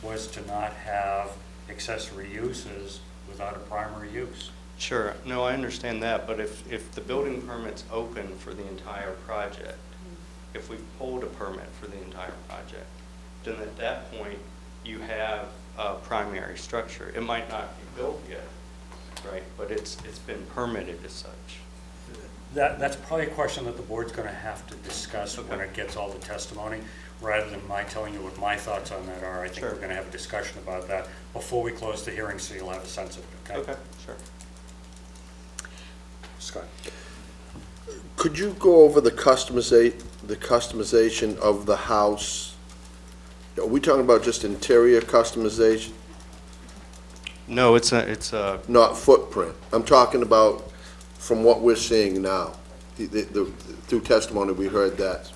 was to not have accessory uses without a primary use. Sure, no, I understand that, but if the building permit's open for the entire project, if we pulled a permit for the entire project, then at that point, you have a primary structure. It might not be built yet, right, but it's been permitted as such. That's probably a question that the board's going to have to discuss when it gets all the testimony, rather than my telling you what my thoughts on that are. I think Sure. we're going to have a discussion about that before we close the hearing, so you'll have a sense of it, okay? Okay, sure. Scott? Could you go over the customization of the house? Are we talking about just interior customization, No, it's a, not footprint? I'm talking about from what we're seeing now. Through testimony, we heard that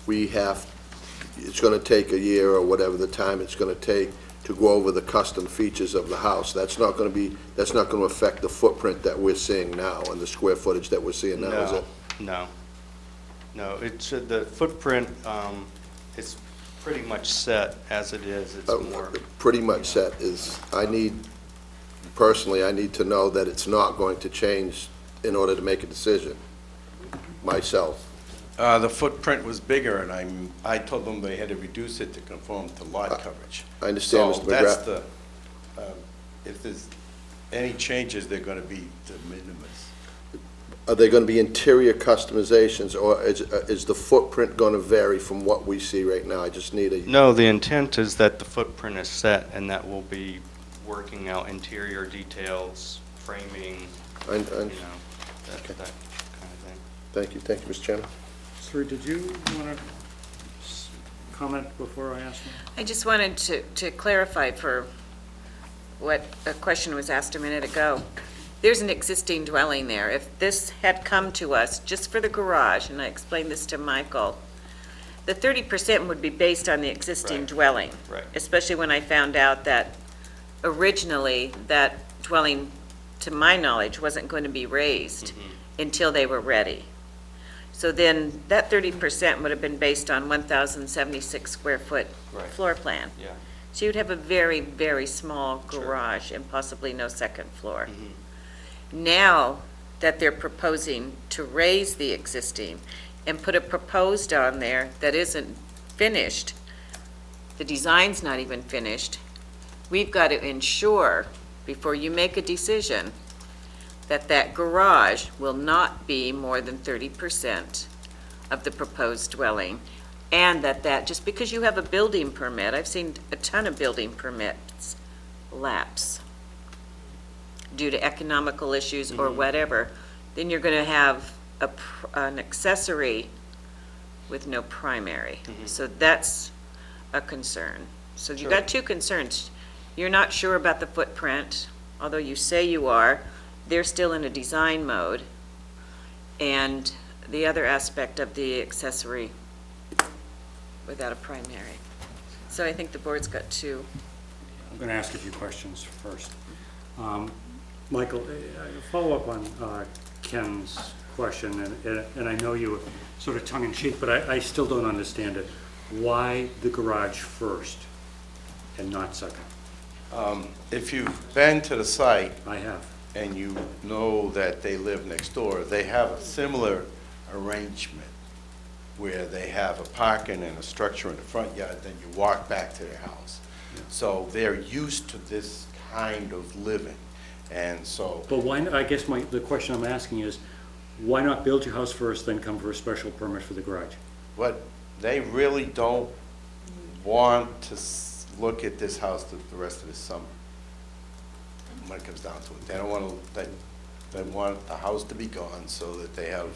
it's going to take a year or whatever the time it's going to take to go over the custom features of the house. That's not going to affect the footprint that we're seeing now and the square footage that we're seeing now, is it? no. It's, the footprint, is pretty much set as it is. It's more. Pretty much set is, personally, I need to know that it's not going to change in order to make a decision, myself. The footprint was bigger, and I told them they had to reduce it to conform to lot coverage. I understand, So Mr. that's McGrath. if there's any changes, they're going to be de minimis. Are they going to be interior customizations, or is the footprint going to vary from what we see right now? I just need a... No, the intent is that the footprint is set, and that we'll be working out interior details, framing, you know, that kind of thing. Thank you, Mr. Chairman. Sir, did you want to comment before I ask you? I just wanted to clarify for what a question was asked a minute ago. There's an existing dwelling there. If this had come to us just for the garage, and I explained this to Michael, the 30% would be based on the existing dwelling. Right. Especially when I found out that originally that dwelling, to my knowledge, wasn't going to be raised until they were ready. So then that 30% would have been based on 1,076 square foot floor plan. Yeah. So you'd have a very, very small garage and possibly no second floor. Now that they're proposing to raise the existing and put a proposed on there that isn't finished, the design's not even finished, we've got to ensure, before you make a decision, that that garage will not be more than 30% of the proposed dwelling, and that just because you have a building permit, I've seen a ton of building permits lapse due to economical issues or whatever, then you're going to have an accessory with no primary. So that's a concern. So you've got two concerns. You're not sure about the footprint, although you say you are. They're still in a design mode. And the other aspect of the accessory without a primary. So I think the board's got two. I'm going to ask a few questions first. Michael, follow up on Ken's question, and I know you were sort of tongue-in-cheek, but I still don't understand it. Why the garage first and not second? If you've been to the site... I have. And you know that they live next door, they have a similar arrangement where they have a parking and a structure in the front yard, then you walk back to their house. So they're used to this kind of living, and so... But why, I guess the question I'm asking is, why not build your house first, then come for a special permit for the garage? But they really don't want to look at this house the rest of the summer, when it comes down to it. They don't want to, they want the house to be gone so that they have...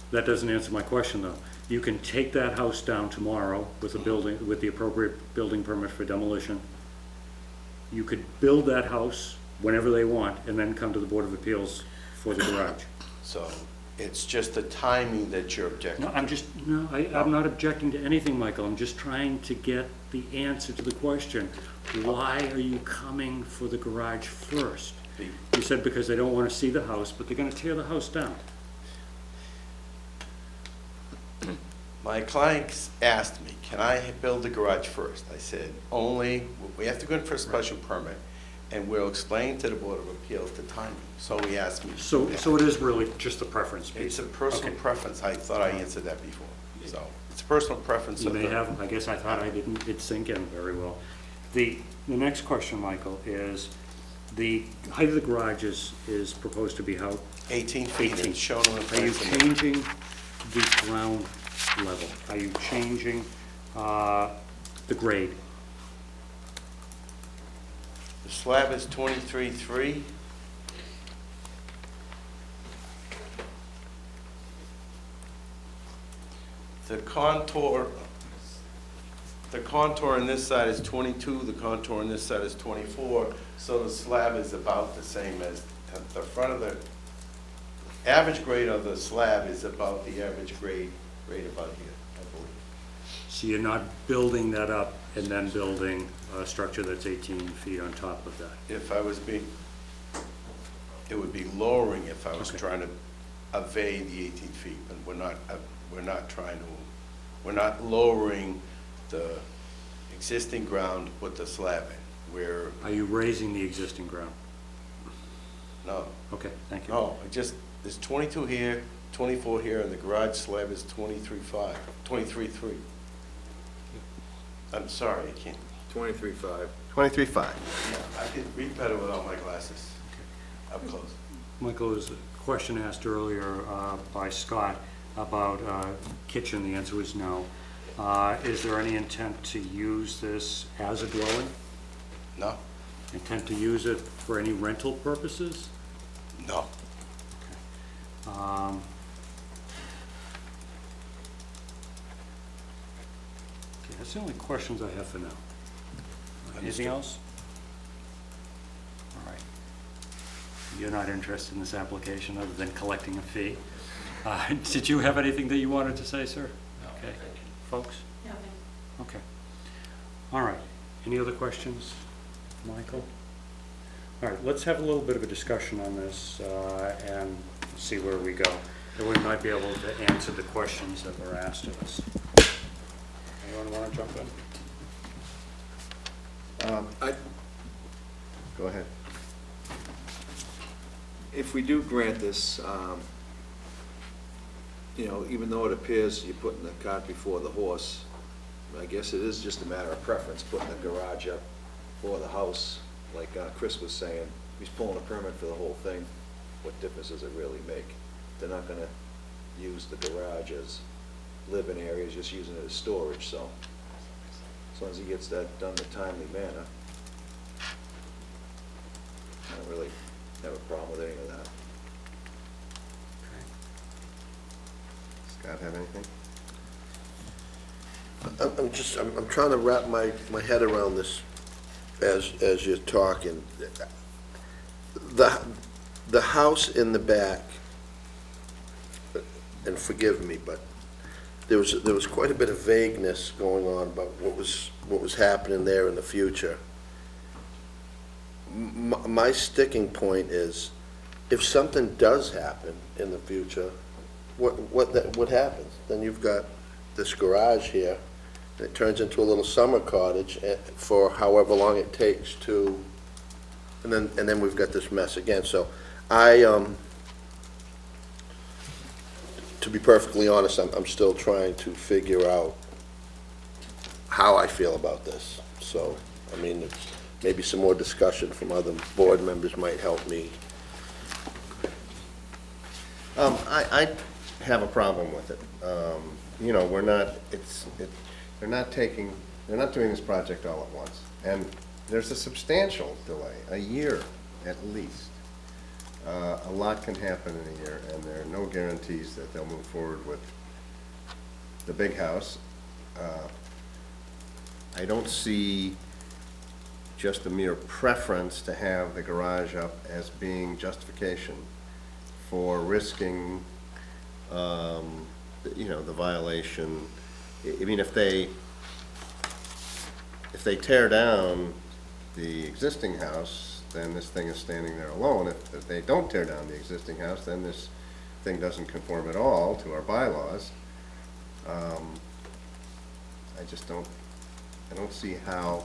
That doesn't answer my question, though. You can take that house down tomorrow with the appropriate building permit for demolition. You could build that house whenever they want, and then come to the Board of Appeals for the garage. So it's just the timing that you're objecting. No, I'm not objecting to anything, Michael. I'm just trying to get the answer to the question. Why are you coming for the garage first? You said because they don't want to see the house, but they're going to tear the house down. My clients asked me, can I build the garage first? I said, only, we have to go in for a special permit, and we'll explain to the Board of Appeals the timing. So he asked me to do So that. it is really just a preference piece? It's a personal Okay. preference. I thought I answered that before. So it's a personal preference You of may the... have, I guess I thought I didn't, it sink in very well. The next question, Michael, is the height of the garage is proposed to be how? 18 feet, 18. it's shown on the Are you plans. changing the ground level? Are you changing the grade? The slab is 23.3. The contour on this side is 22, the contour on this side is 24, so the slab is about the same as at the front of the, average grade of the slab is about the average grade about here, I believe. So you're not building that up and then building a structure that's 18 feet on top of that? If I was being, it would be lowering if I was Okay. trying to evade the 18 feet, but we're not trying to, we're not lowering the existing ground to put the slab in. Are you raising the existing ground? No, Okay, thank you. no, there's 22 here, 24 here, and the garage slab is 23.5, 23.3. I'm sorry, I can't. 23.5. 23.5. Yeah, I can read better without my glasses. Up close. Michael, there was a question asked earlier by Scott about kitchen. The answer is no. Is there any intent to use this as a dwelling? No, Intent to use it for any rental purposes? no. Okay, that's the only questions I have for now. Anything Understood. else? All right. You're not interested in this application other than collecting a fee. Did you have anything that you wanted to say, sir? No. Okay, folks? Yeah, Okay. All right. Any other questions, Michael? All right, let's have a little bit of a discussion on this and see where we go. And we might be able to answer the questions that were asked of us. Anyone want to jump in? Go ahead. If we do grant this, even though it appears you're putting the cart before the horse, I guess it is just a matter of preference, putting the garage up for the house. Like Chris was saying, he's pulling a permit for the whole thing. What difference does it really make? They're not gonna use the garage as living areas, just using it as storage, so as long as he gets that done in a timely manner, I don't really have a problem with any of that. Scott, have anything? I'm trying to wrap my head around this as you're talking. The house in the back, and forgive me, but there was quite a bit of vagueness going on about what was happening there in the future. My sticking point is, if something does happen in the future, what happens? Then you've got this garage here, and it turns into a little summer cottage for however long it takes to, and then we've got this mess again. So to be perfectly honest, I'm still trying to figure out how I feel about this. So, I mean, maybe some more discussion from other board members might help me. I have a problem with it. They're not doing this project all at once. And there's a substantial delay, a year at least. A lot can happen in a year, and there are no guarantees that they'll move forward with the big house. I don't see just a mere preference to have the garage up as being justification for risking, the violation. I mean, if they tear down the existing house, then this thing is standing there alone. If they don't tear down the existing house, then this thing doesn't conform at all to our bylaws. I don't see how,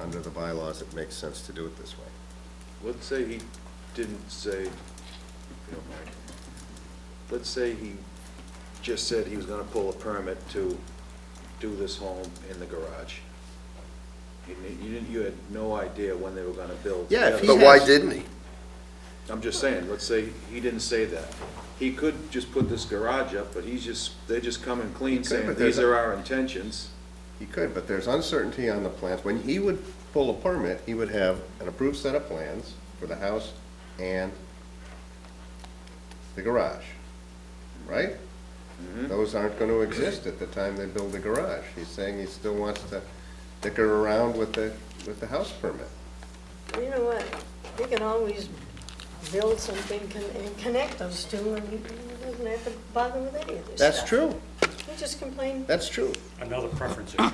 under the bylaws, it makes sense to do it this way. let's say he didn't say, if you don't mind. Let's say he just said he was gonna pull a permit to do this home in the garage. You had no idea when they were gonna build. Yeah, if he But why didn't he? I'm just saying, let's say he didn't say that. He could just put this garage up, but they're just coming clean could, saying, but there's these a- are our intentions. He could, but there's uncertainty on the plans. When he would pull a permit, he would have an approved set of plans for the house and the garage, right? Those aren't going to exist at the time they build the garage. He's saying he still wants to dicker around with the house permit. You know what, he can always build something and connect those two, and he doesn't have to bother with any of this stuff. That's true. He just complained, That's true. Another preference issue.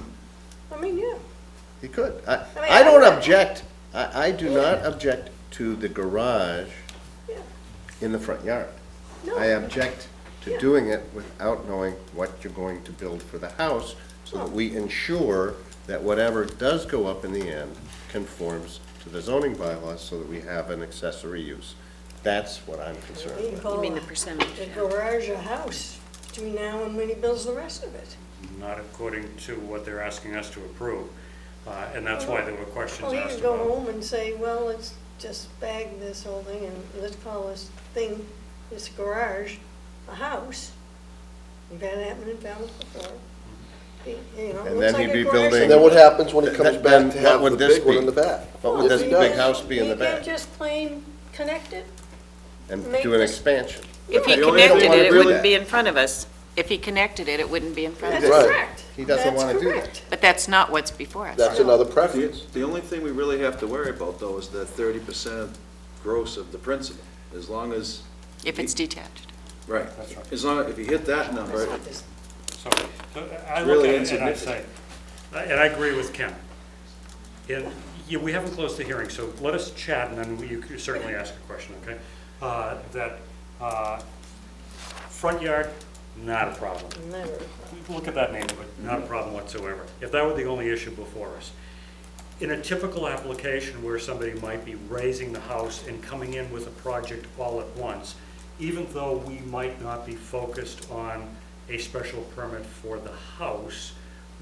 I mean, yeah. He could. mean, I don't I- object, I do not object to the garage Yeah. in the front yard. No. I object to Yeah. doing it without knowing what you're going to build for the house, so that we ensure that whatever does go up in the end conforms to the zoning bylaws, so that we have an accessory use. That's what I'm concerned He can with. call You mean the percentage, the yeah. garage a house between now and when he builds the rest of it. Not according to what they're asking us to approve. And that's why there were questions Well, he asked could go about. home and say, well, let's just bag this whole thing and let's call this thing, this garage, a house. We've had it happen in Falmouth before. You know, it And looks then like he'd a be garage. building- And then what happens when he comes Then back to what have would the this big one be? in the back? What Well, would this if he big does, house be in the He back? can just plain connect it. And make do an this- expansion? If he The only connected thing- it, it do wouldn't that. be in front of us. If he connected it, it wouldn't be in front of That's us. Right. correct. He doesn't That's wanna do that. correct. But that's not what's before us. That's another preference. The only thing we really have to worry about, though, is that 30% gross of the principal, as long as, If it's detached. right. That's right. As long, if you hit that number, So I look really at it and I say, insignificant. and I agree with Ken. And we haven't closed the hearing, so let us chat, and then you can certainly ask a question, okay? Front yard, not a problem. Never. Look at that neighborhood, not a problem whatsoever. If that were the only issue before us. In a typical application where somebody might be raising the house and coming in with a project all at once, even though we might not be focused on a special permit for the house,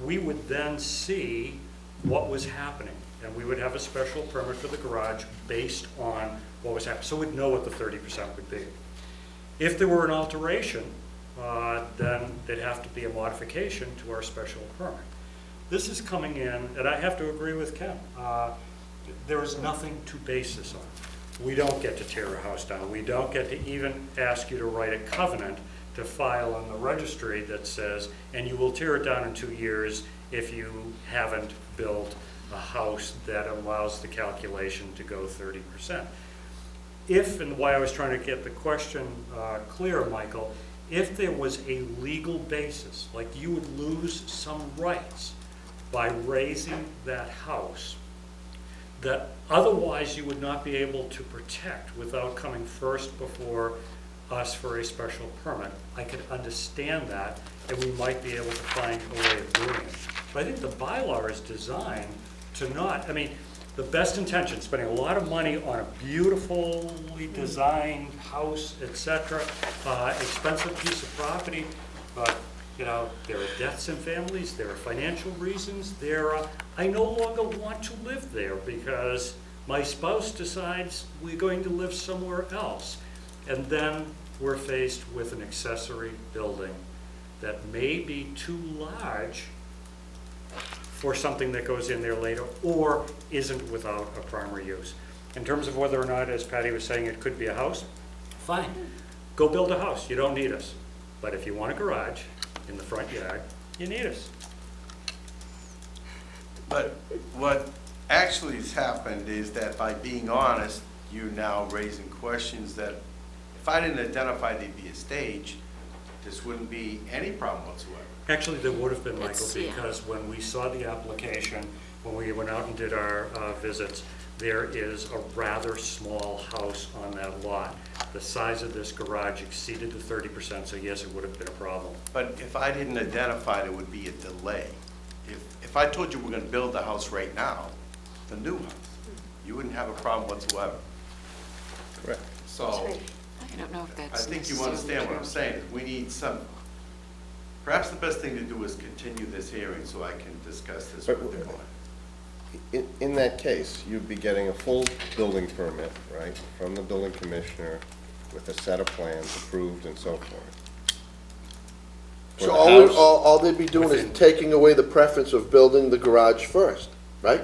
we would then see what was happening. And we would have a special permit for the garage based on what was happening. So we'd know what the 30% would be. If there were an alteration, then there'd have to be a modification to our special permit. This is coming in, and I have to agree with Ken, there is nothing to base this on. We don't get to tear a house down. We don't get to even ask you to write a covenant to file on the registry that says, and you will tear it down in 2 years if you haven't built a house that allows the calculation to go 30%. If, and why I was trying to get the question clear, Michael, if there was a legal basis, like you would lose some rights by raising that house, that otherwise you would not be able to protect without coming first before us for a special permit, I could understand that, and we might be able to find a way of doing it. But I think the bylaw is designed to not, I mean, the best intention, spending a lot of money on a beautifully designed house, etc., expensive piece of property, but, you know, there are deaths in families, there are financial reasons, I no longer want to live there because my spouse decides we're going to live somewhere else. And then we're faced with an accessory building that may be too large for something that goes in there later, or isn't without a primary use. In terms of whether or not, as Patty was saying, it could be a house, fine. Go build a house, you don't need us. But if you want a garage in the front yard, you need us. But what actually has happened is that by being honest, you're now raising questions that if I didn't identify there'd be a stage, this wouldn't be any problem whatsoever. Actually, there would have been, Michael, It's- yeah. because when we saw the application, when we went out and did our visits, there is a rather small house on that lot. The size of this garage exceeded the 30%, so yes, it would have been a problem. But if I didn't identify, there would be a delay. If I told you we're gonna build the house right now, the new house, you wouldn't have a problem whatsoever. Correct. So, I don't know if I that's think you necessarily understand what I'm true. saying. We need some, perhaps the best thing to do is continue this hearing so I can discuss this But- with the client. In that case, you'd be getting a full building permit, right, from the building commissioner with a set of plans approved and so forth. For So the all, house- all they'd be doing is taking away the preference of building the garage first, right?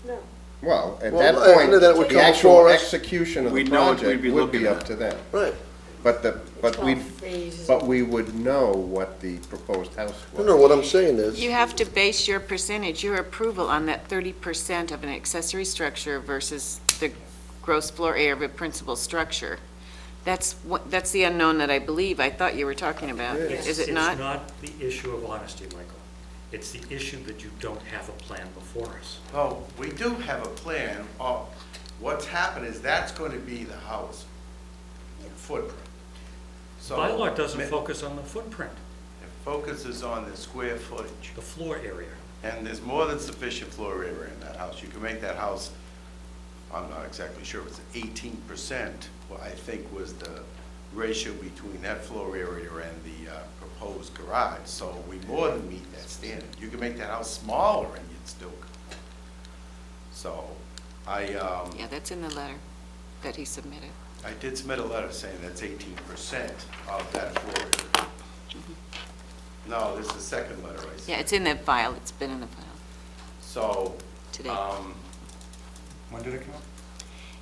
No. Well, at Well, that and point, then it would the come actual before us. execution of the We'd know what we'd project be would be looking up at. to them. Right. But we would know what the proposed house was. No, what I'm saying is, You have to base your percentage, your approval on that 30% of an accessory structure versus the gross floor area of a principal structure. That's the unknown that I believe I thought you were talking about. Is it not? It's not the issue of honesty, Michael. It's the issue that you don't have a plan before us. Oh, we do have a plan. Oh, what's happened is that's going to be the house footprint. So Bylaw doesn't focus on the footprint, It focuses on the square footage. the floor area. And there's more than sufficient floor area in that house. You can make that house, I'm not exactly sure, it's 18%, what I think was the ratio between that floor area and the proposed garage. So we more than meet that standard. You can make that house smaller and you'd still. So Yeah, that's in the letter that he submitted. I did submit a letter saying that's 18% of that floor area. No, this is the second letter I sent. Yeah, it's in the file, it's been in the file So, today. When did it come up?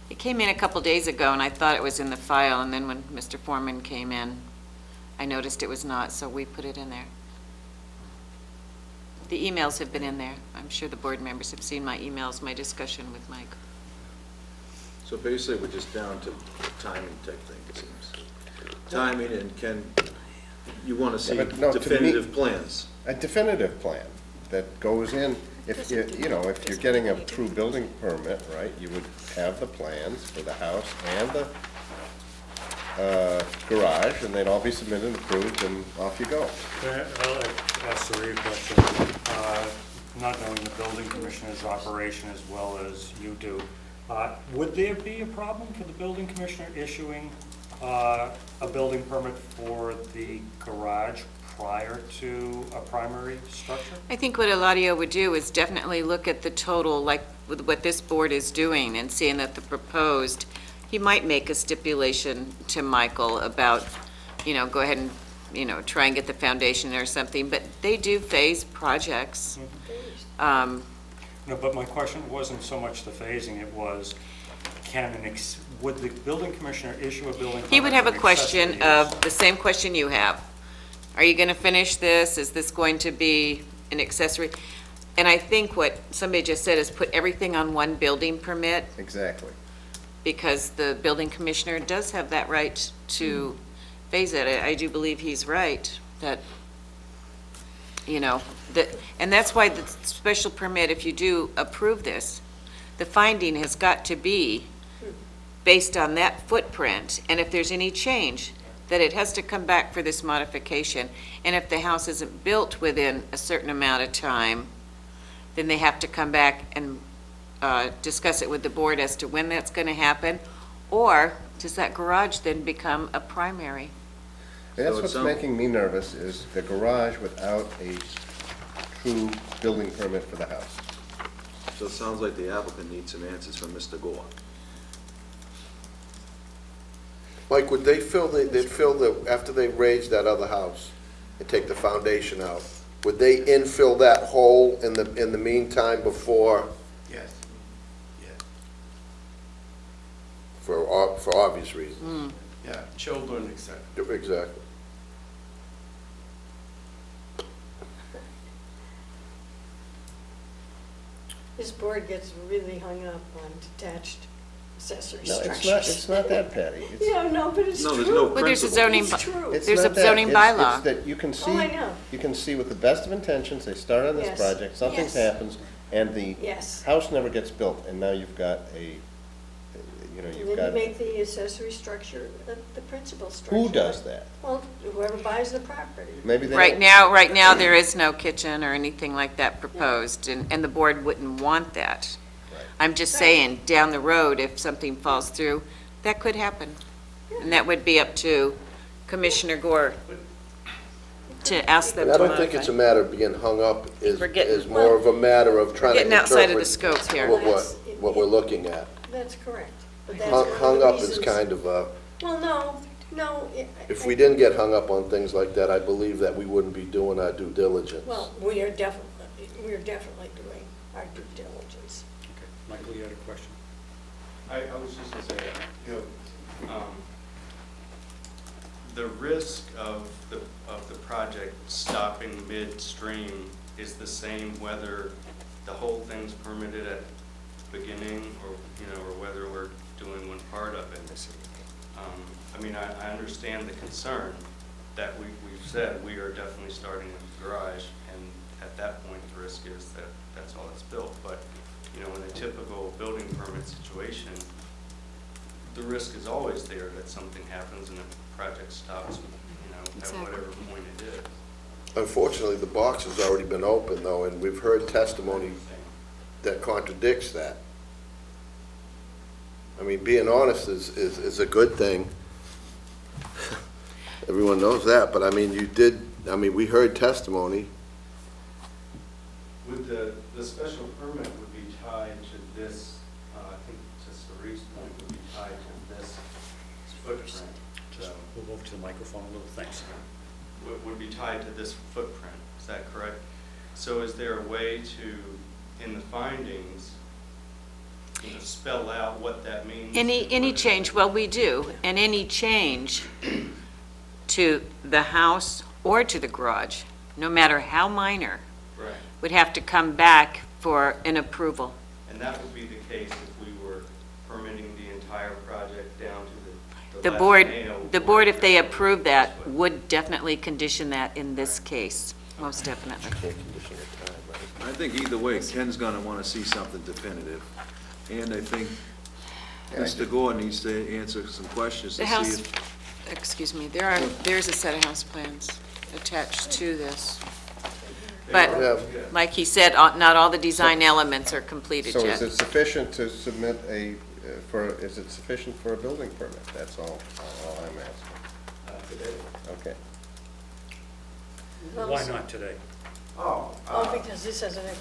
It came in a couple days ago, and I thought it was in the file, and then when Mr. Foreman came in, I noticed it was not, so we put it in there. The emails have been in there. I'm sure the board members have seen my emails, my discussion with Mike. So basically, we're just down to timing type thing, it seems. Timing, and you want to see Yeah, but no, to me- definitive plans. A definitive plan that goes in, if you're getting a true building permit, right, you would have the plans for the house and the garage, and they'd all be submitted and approved, and off you go. I'll ask Sari a question. Not knowing the building commissioner's operation as well as you do, would there be a problem for the building commissioner issuing a building permit for the garage prior to a primary structure? I think what Eladio would do is definitely look at the total, like with what this board is doing, and seeing that the proposed, he might make a stipulation to Michael about, go ahead and, try and get the foundation or something, but they do phase projects. No, but my question wasn't so much the phasing, it was, would the building commissioner issue a building permit? He would have a for question accessory use? of, the same question you have. Are you going to finish this? Is this going to be an accessory? And I think what somebody just said is put everything on one building permit, Exactly. because the building commissioner does have that right to phase it. I do believe he's right, that, and that's why the special permit, if you do approve this, the finding has got to be based on that footprint, and if there's any change, that it has to come back for this modification. And if the house isn't built within a certain amount of time, then they have to come back and discuss it with the board as to when that's going to happen, or does that garage then become a primary? That's So what's it's making me nervous, is the garage without a true building permit for the house. So it sounds like the applicant needs some answers from Mr. Gore. Mike, would they'd fill the, after they raise that other house and take the foundation out, would they infill that hole in the meantime before, yes, yeah, for obvious reasons? yeah, children, etc. Exactly. This board gets really hung up on detached accessory No, structures. it's not that, Patty. It's- Yeah, no, but it's No, true. there's no Well, there's a principle. zoning, It's true. It's there's not a that. zoning bylaw. It's that you can see, Oh, I know. you can see with the best of intentions, they start on this Yes. project, something Yes. happens, and the Yes. house never gets built, and now you've got And you've then got, you make the accessory structure the principal structure. who does that? Well, whoever buys the property. Maybe they Right don't. now, there is no kitchen or anything like that proposed, and the board wouldn't want that. Right. I'm just Right. saying, down the road, if something falls through, That could happen. And that would be up to Commissioner Gore to ask them And to I modify. don't think it's a matter of being hung up, We're getting- is more of a matter of trying to Getting outside of the interpret scope here. what we're looking at. That's correct. But that's one of the Hung up is reasons- kind of a, Well, no. if we didn't get hung up on things like that, I believe that we wouldn't be doing our due diligence. Well, we are definitely doing our due diligence. Okay. Michael, you had a question? I was just going to say, the risk of the project stopping midstream is the same whether the whole thing's permitted at the beginning or whether we're doing one part of it. I mean, I understand the concern that we've said we are definitely starting with the garage, and at that point the risk is that that's all that's built. But in a typical building permit situation, the risk is always there that something happens and the project stops, Exactly. at whatever point it is. Unfortunately, the box has already been opened, though, and we've heard testimony that contradicts that. I mean, being honest is a good thing. Everyone knows that, but I mean, we heard testimony. Would the special permit would be tied to this, I think to Sarif's point, would be tied to this footprint. We'll move to the microphone a little, thanks. Would be tied to this footprint, is that correct? So is there a way to, in the findings, spell out what that means? Any change, well, we do, and any change to the house or to the garage, no matter how minor, Right. would have to come back for an approval. And that would be the case if we were permitting the entire project down to the The last board, nail. the board, if they approve that, would definitely condition that in this case, most definitely. I think either way, Ken's gonna wanna see something definitive. And I think Mr. Gore needs to answer some questions The to house, see if, excuse me, there's a set of house plans attached to this. But, like he said, not all the design elements are completed So yet. is it sufficient to submit is it sufficient for a building permit? That's all I'm asking. Okay. Why not today? Because this isn't a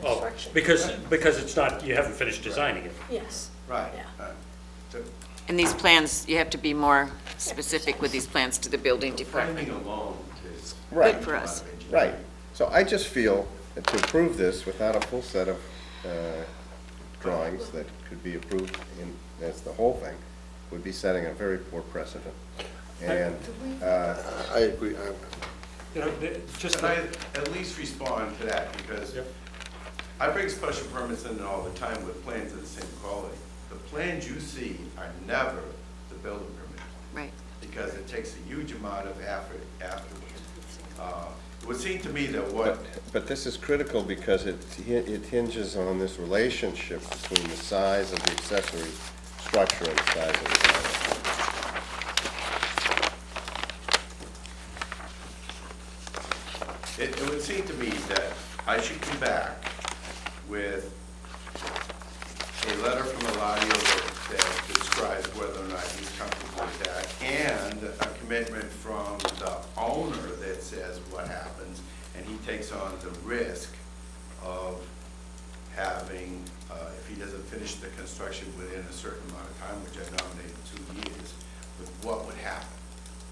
Oh, construction. because it's not, you haven't finished designing it. Yes. Right. Yeah. And these plans, you have to be more specific with these plans to the building department. Finding alone is. Right. Good for us. Right. So I just feel that to approve this without a full set of drawings that could be approved as the whole thing would be setting a very poor precedent. And I agree. Can I at least respond to that, because I bring special permits in all the time with plans of the same quality. The plans you see are never the building permit. Right. Because it takes a huge amount of effort afterwards. It would seem to me that what. But this is critical because it hinges on this relationship between the size of the accessory structure and the size of the house. It would seem to me that I should come back with a letter from Eladio that describes whether or not he's comfortable with that, and a commitment from the owner that says what happens, and he takes on the risk of having, if he doesn't finish the construction within a certain amount of time, which I nominated 2 years, with what would happen,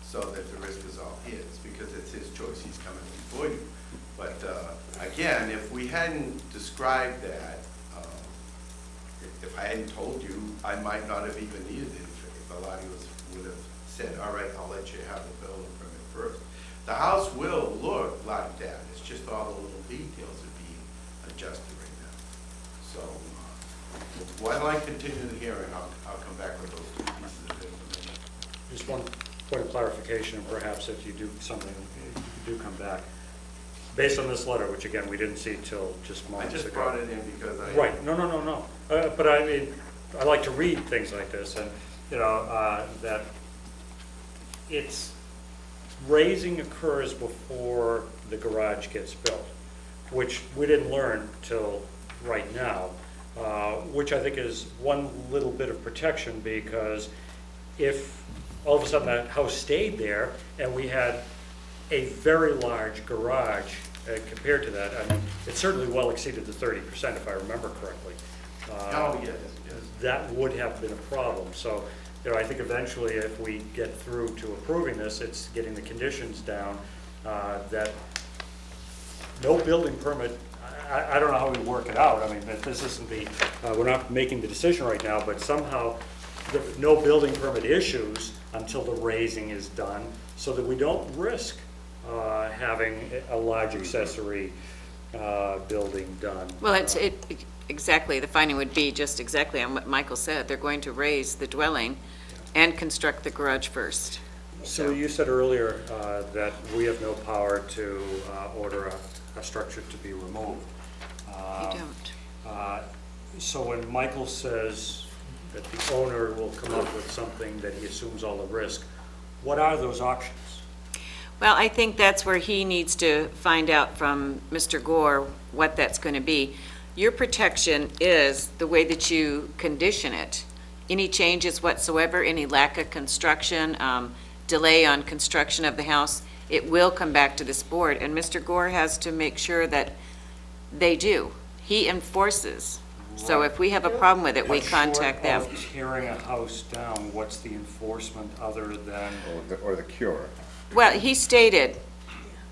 so that the risk is all his, because it's his choice, he's coming before you. But again, if we hadn't described that, if I hadn't told you, I might not have even needed it if Eladio would have said, all right, I'll let you have the building permit first. The house will look like that, it's just all the little details are being adjusted right now. So why don't I continue the hearing? I'll come back with those 2 pieces of information. Just one point of clarification, and perhaps if you do something, you do come back. Based on this letter, which again, we didn't see till just moments ago. I just brought it in because I... Right, no. But I mean, I like to read things like this, and, that it's, raising occurs before the garage gets built, which we didn't learn till right now, which I think is one little bit of protection, because if all of a sudden that house stayed there and we had a very large garage compared to that, I mean, it certainly well exceeded the 30%, if I remember correctly. Oh, yes, yes. That would have been a problem. So, you know, I think eventually if we get through to approving this, it's getting the conditions down that no building permit, I don't know how we work it out. I mean, that this isn't the, we're not making the decision right now, but somehow no building permit issues until the raising is done so that we don't risk having a large accessory building done. Well, exactly, the finding would be just exactly on what Michael said. They're going to raise the dwelling and construct the garage first. So you said earlier that we have no power to order a structure to be removed. You don't. So when Michael says that the owner will come up with something that he assumes all the risk, what are those options? Well, I think that's where he needs to find out from Mr. Gore what that's going to be. Your protection is the way that you condition it. Any changes whatsoever, any lack of construction, delay on construction of the house, it will come back to this board, and Mr. Gore has to make sure that they do. He enforces. So if we have a problem with it, we contact them. Short of tearing a house down, what's the enforcement other than? Or the cure. Well, he stated,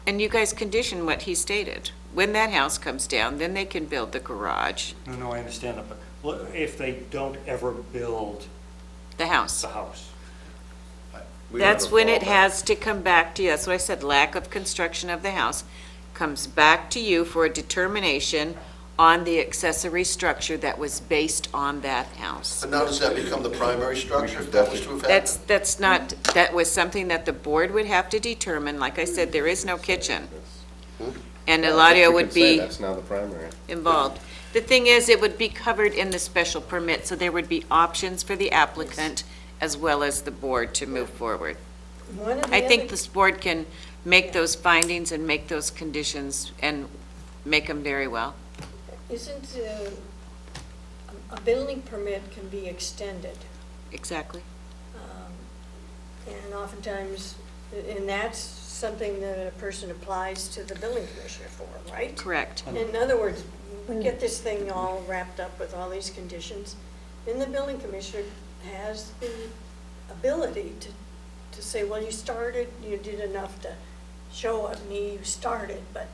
and you guys condition what he stated. When that house comes down, then they can build the garage. No, I understand that, but if they don't ever build The house. the house? That's when it has to come back to you. That's what I said, lack of construction of the house comes back to you for a determination on the accessory structure that was based on that house. But now does that become the primary structure if that was to have happened? That's not, that was something that the board would have to determine. Like I said, there is no kitchen. And Eladio would be That's now the primary. involved. The thing is, it would be covered in the special permit, so there would be options for the applicant as well as the board to move forward. One of the I think other- this board can make those findings and make those conditions and make them very well. Isn't a building permit can be extended? Exactly. And oftentimes, and that's something that a person applies to the building commissioner for, right? Correct. In other words, we get this thing all wrapped up with all these conditions, then the building commissioner has the ability to say, well, you started, you did enough to show what you started, but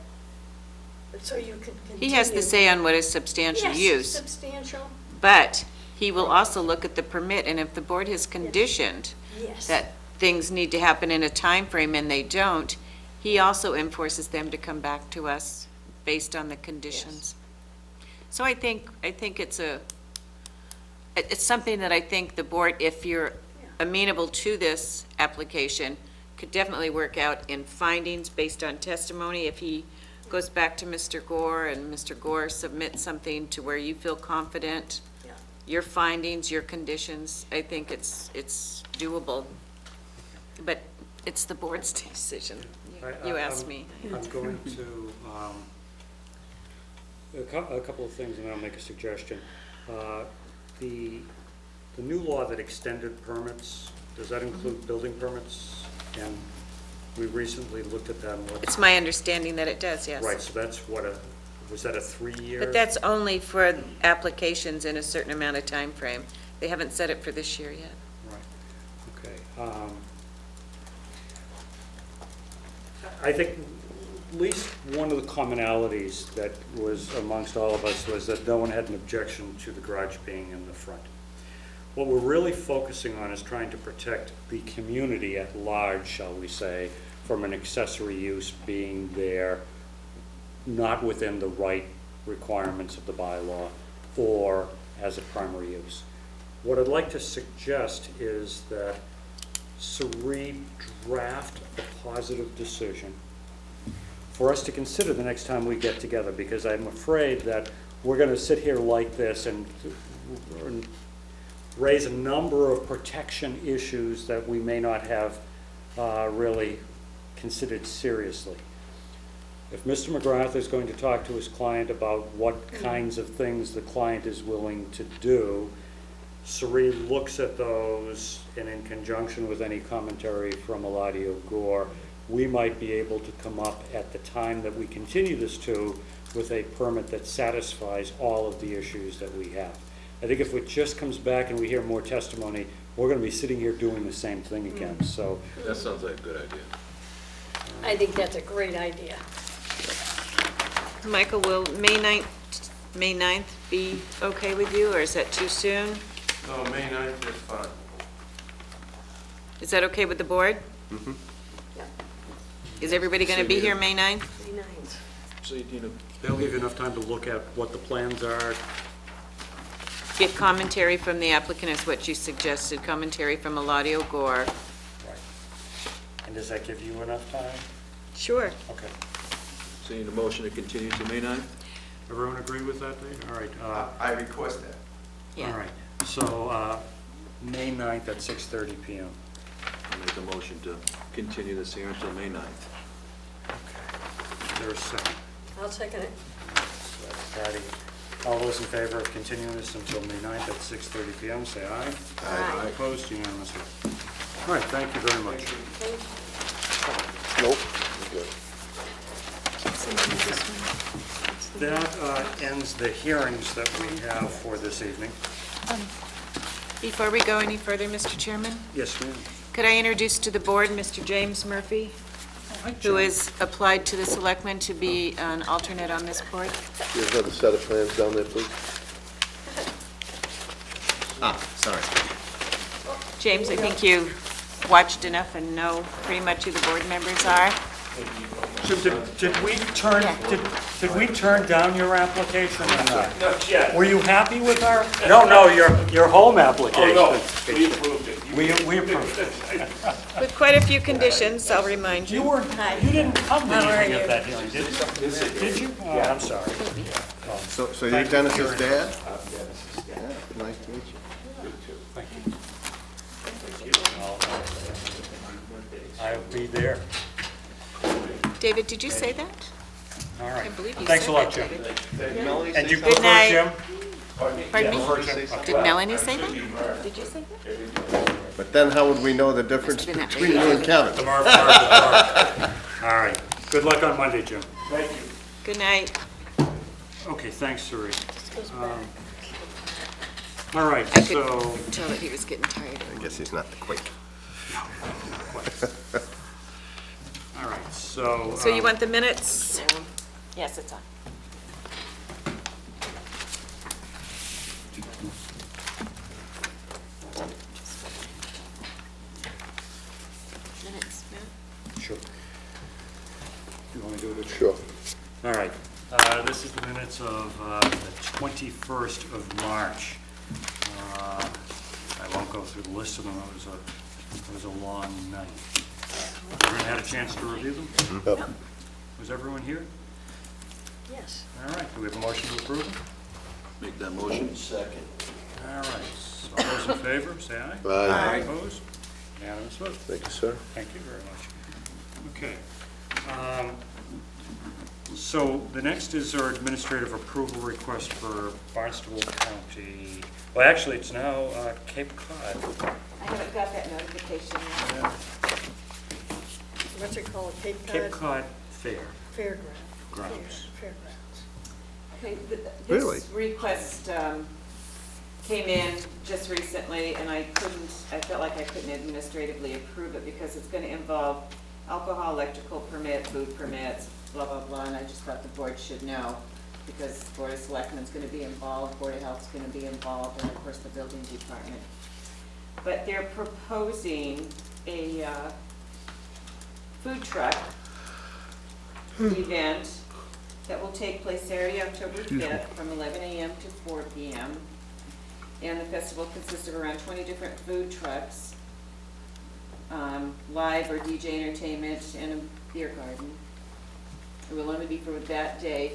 so you can continue. He has the say on what is substantial Yes, use. substantial, But he will also look at the permit, and if the board has conditioned yes. that things need to happen in a time frame and they don't, he also enforces them to come back to us based on the conditions. So I think it's something that I think the board, if you're amenable to this application, could definitely work out in findings based on testimony. If he goes back to Mr. Gore and Mr. Gore submits something to where you feel confident, Yeah. your findings, your conditions, I think it's doable. But it's the board's decision. You asked me. I'm going to, a couple of things, and then I'll make a suggestion. The new law that extended permits, does that include building permits? And we recently looked at that and what. It's my understanding that it does, yes. Right, so that's what, was that a 3-year? But that's only for applications in a certain amount of time frame. They haven't set it for this year yet. Right, okay. I think at least one of the commonalities that was amongst all of us was that no one had an objection to the garage being in the front. What we're really focusing on is trying to protect the community at large, shall we say, from an accessory use being there, not within the right requirements of the bylaw or as a primary use. What I'd like to suggest is that Sari draft a positive decision for us to consider the next time we get together, because I'm afraid that we're going to sit here like this and raise a number of protection issues that we may not have really considered seriously. If Mr. McGrath is going to talk to his client about what kinds of things the client is willing to do, Sari looks at those, and in conjunction with any commentary from Eladio Gore, we might be able to come up at the time that we continue this to with a permit that satisfies all of the issues that we have. I think if it just comes back and we hear more testimony, we're going to be sitting here doing the same thing again, so. That sounds like a good idea. I think that's a great idea. Michael, will May 9th be okay with you, or is that too soon? No, May 9th is fine. Is that okay with the board? Mhm. Yeah. Is everybody going to be here May 9th? May 9th. So you need a They'll give you enough time to look at what the plans are. Get commentary from the applicant is what you suggested, commentary from Eladio Gore. Right. And does that give you enough time? Sure. Okay. So you need a motion to continue to May 9th? Everyone agree with that date? All right. I request that. Yeah. All right. So, May 9th at 6:30 PM. I'll make a motion to continue this here until May 9th. Is there a second? I'll second it. So that's Patty. All those in favor of continuing this until May 9th at 6:30 PM, say aye. Aye. Opposed, unanimously. All right, thank you very much. Nope. That ends the hearings that we have for this evening. Before we go any further, Mr. Chairman, Yes, ma'am. could I introduce to the board Mr. James Murphy, who has applied to the selectmen to be an alternate on this board? Here's another set of plans down there, please. Sorry. James, I think you watched enough and know pretty much who the board members are. Jim, did we turn, did we turn down your application or not? Not yet. Were you happy with our? No, your home application. Oh, no, we approved it. We approved it. With quite a few conditions, I'll remind you. You didn't come to anything at that hearing, did you? Did you? Oh, I'm sorry. So you're Dennis's dad? Yeah, nice to meet you. Thank you. I'll be there. David, did you say that? All right. I believe you Thanks a said lot, that, Jim. David. And you Good prefer night. Jim? Pardon me? Prefer Jim? Did Melanie say that? Did you say that? But then how would we know the difference Must've been that between lady. you and Kevin? Tomorrow. All right. Good luck on Monday, Jim. Thank you. Good night. Okay, thanks, Suri. This goes back. All right, I could so, tell that he was getting tired. I guess he's not the quick. all right, so. So you want the minutes? Yes, it's on. Minutes, Matt? Sure. You want me to do it? Sure. All right. This is the minutes of the 21st of March. I won't go through the list of them. It was a long night. Everyone had a chance to review them? Yep. Was everyone here? Yes. All right. Do we have a motion to approve them? Make that motion. Second. All right. So all those in favor, say aye. Aye. Opposed? Unanimous vote. Thank you, sir. Thank you very much. Okay. So the next is our administrative approval request for Barnstable County. Well, actually, it's now Cape Cod. I haven't got that notification yet. What's it called? Cape Cod? Cape Cod Fair. Fairgrounds. Grounds. Fairgrounds. Okay, Really? this request came in just recently, and I felt like I couldn't administratively approve it because it's going to involve alcohol, electrical permit, food permits, blah, blah, blah, and I just thought the board should know, because Board of Selectmen's going to be involved, Board of Health's going to be involved, and of course the building department. But they're proposing a food truck event that will take place Saturday, October 5th, from 11 a.m. to 4 p.m. And the festival consists of around 20 different food trucks, live or DJ entertainment, and a beer garden. It will only be for that day.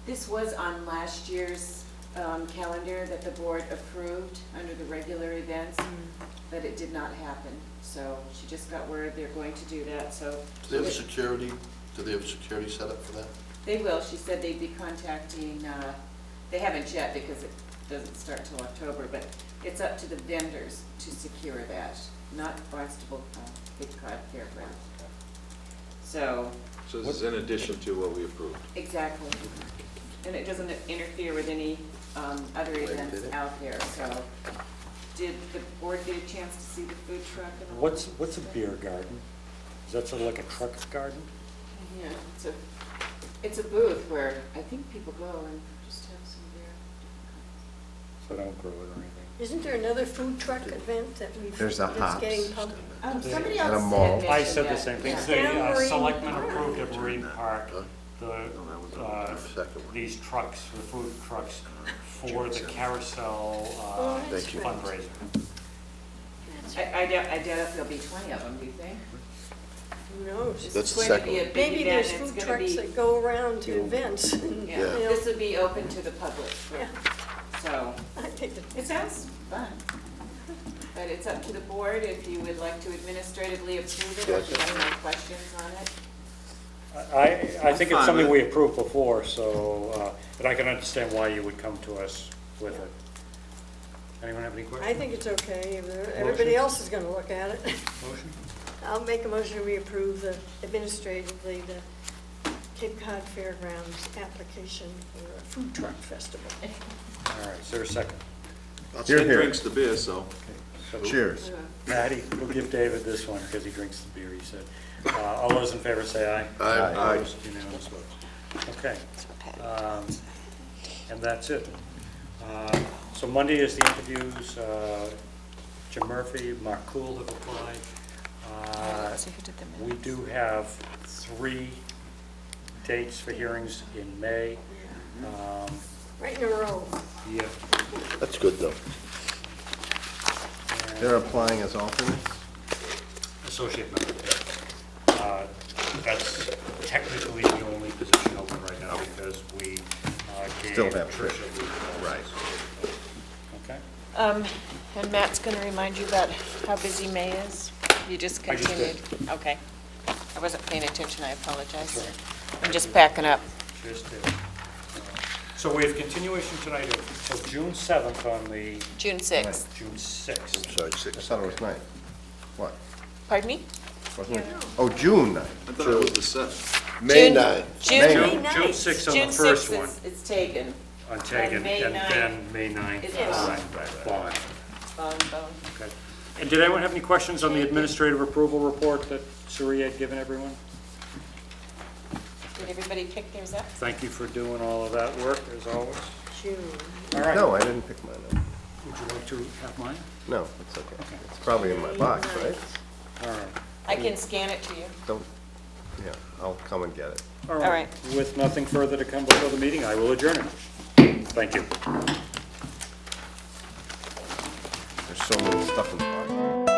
This was on last year's calendar that the board approved under the regular events, but it did not happen. So she just got word they're going to do that, so. Do they have security set up for that? They will. She said they'd be contacting, they haven't yet because doesn't start till October, but it's up to the vendors to secure that, not Barnstable, Cape Cod Fairgrounds. So, So this is in addition to what we approved. exactly. And it doesn't interfere with any other events out there, so. Did the board get a chance to see the food truck? And all that? What's a beer garden? Is that sort of like a truck garden? Yeah, it's a booth where I think people go and just have some beer. So don't grow it or anything. Isn't there another food truck event that There's a that's getting hops. public? Somebody At a else mall. had I mentioned said the that. same thing. Yeah. The Marine selectmen Park. approved at Marine Park, The second one. these trucks, the food trucks, for the carousel Oh, that's right. fundraiser. I doubt if there'll be 20 of them, do you think? Who knows? That's the It's going to second be a one. big Maybe event, there's and it's food gonna trucks be- that go around to events. and, Yeah, you know, this would be open to the public, Yeah, so I think that. it sounds fun. But it's up to the board if you would like to administratively approve it, or if you have any questions on it. I think it's fine something with we approved before, so, but I can understand why you would come to us with it. Anyone have any I questions? think it's okay. Everybody else is going to look at it. Motion? I'll make a motion we approve administratively the Cape Cod Fairgrounds application for a food truck festival. All right, is there a second? Here, Ken here. drinks the beer, so. So Cheers. Patty, we'll give David this one because he drinks the beer, he said. All those in favor say aye. Aye. Opposed, unanimous vote. Okay. And that's it. So Monday is the interviews. Jim Murphy, Mark Cool have applied. We do have 3 dates for hearings in May. Right in a row. Yeah. That's good, though. And They're applying as alternates? associate member. That's technically the only position open right now because we gave Still have Tricia Tricia. the Right. Okay. And Matt's going to remind you about how busy May is? You just I just continued? did. Okay. I wasn't paying attention, I apologize. Sorry. I'm just packing up. Just did. So we have continuation tonight until June 7th on the, June 6th. June 6th. Sorry, I 6. thought it was 9th. What? Pardon me? Wasn't it? Oh, June 9th. I thought it was the 7th. May June- 9. June, May June 9th. 6th on June the first 6th one, is taken. on Tagan, May and 9th then May 9th. is on Bond. Bond. Bone. Okay. And did anyone have any questions on the administrative approval report that Suri had given everyone? Did everybody pick theirs up? Thank you for doing all of that work, as always. June. All right. No, I didn't pick mine up. Would you like to have mine? No, it's okay. It's probably in my box, right? All right. I can scan it to you. Don't, yeah, I'll come and get it. All right. With nothing further to come before the meeting, I will adjourn it. Thank you. There's so much stuff in the box.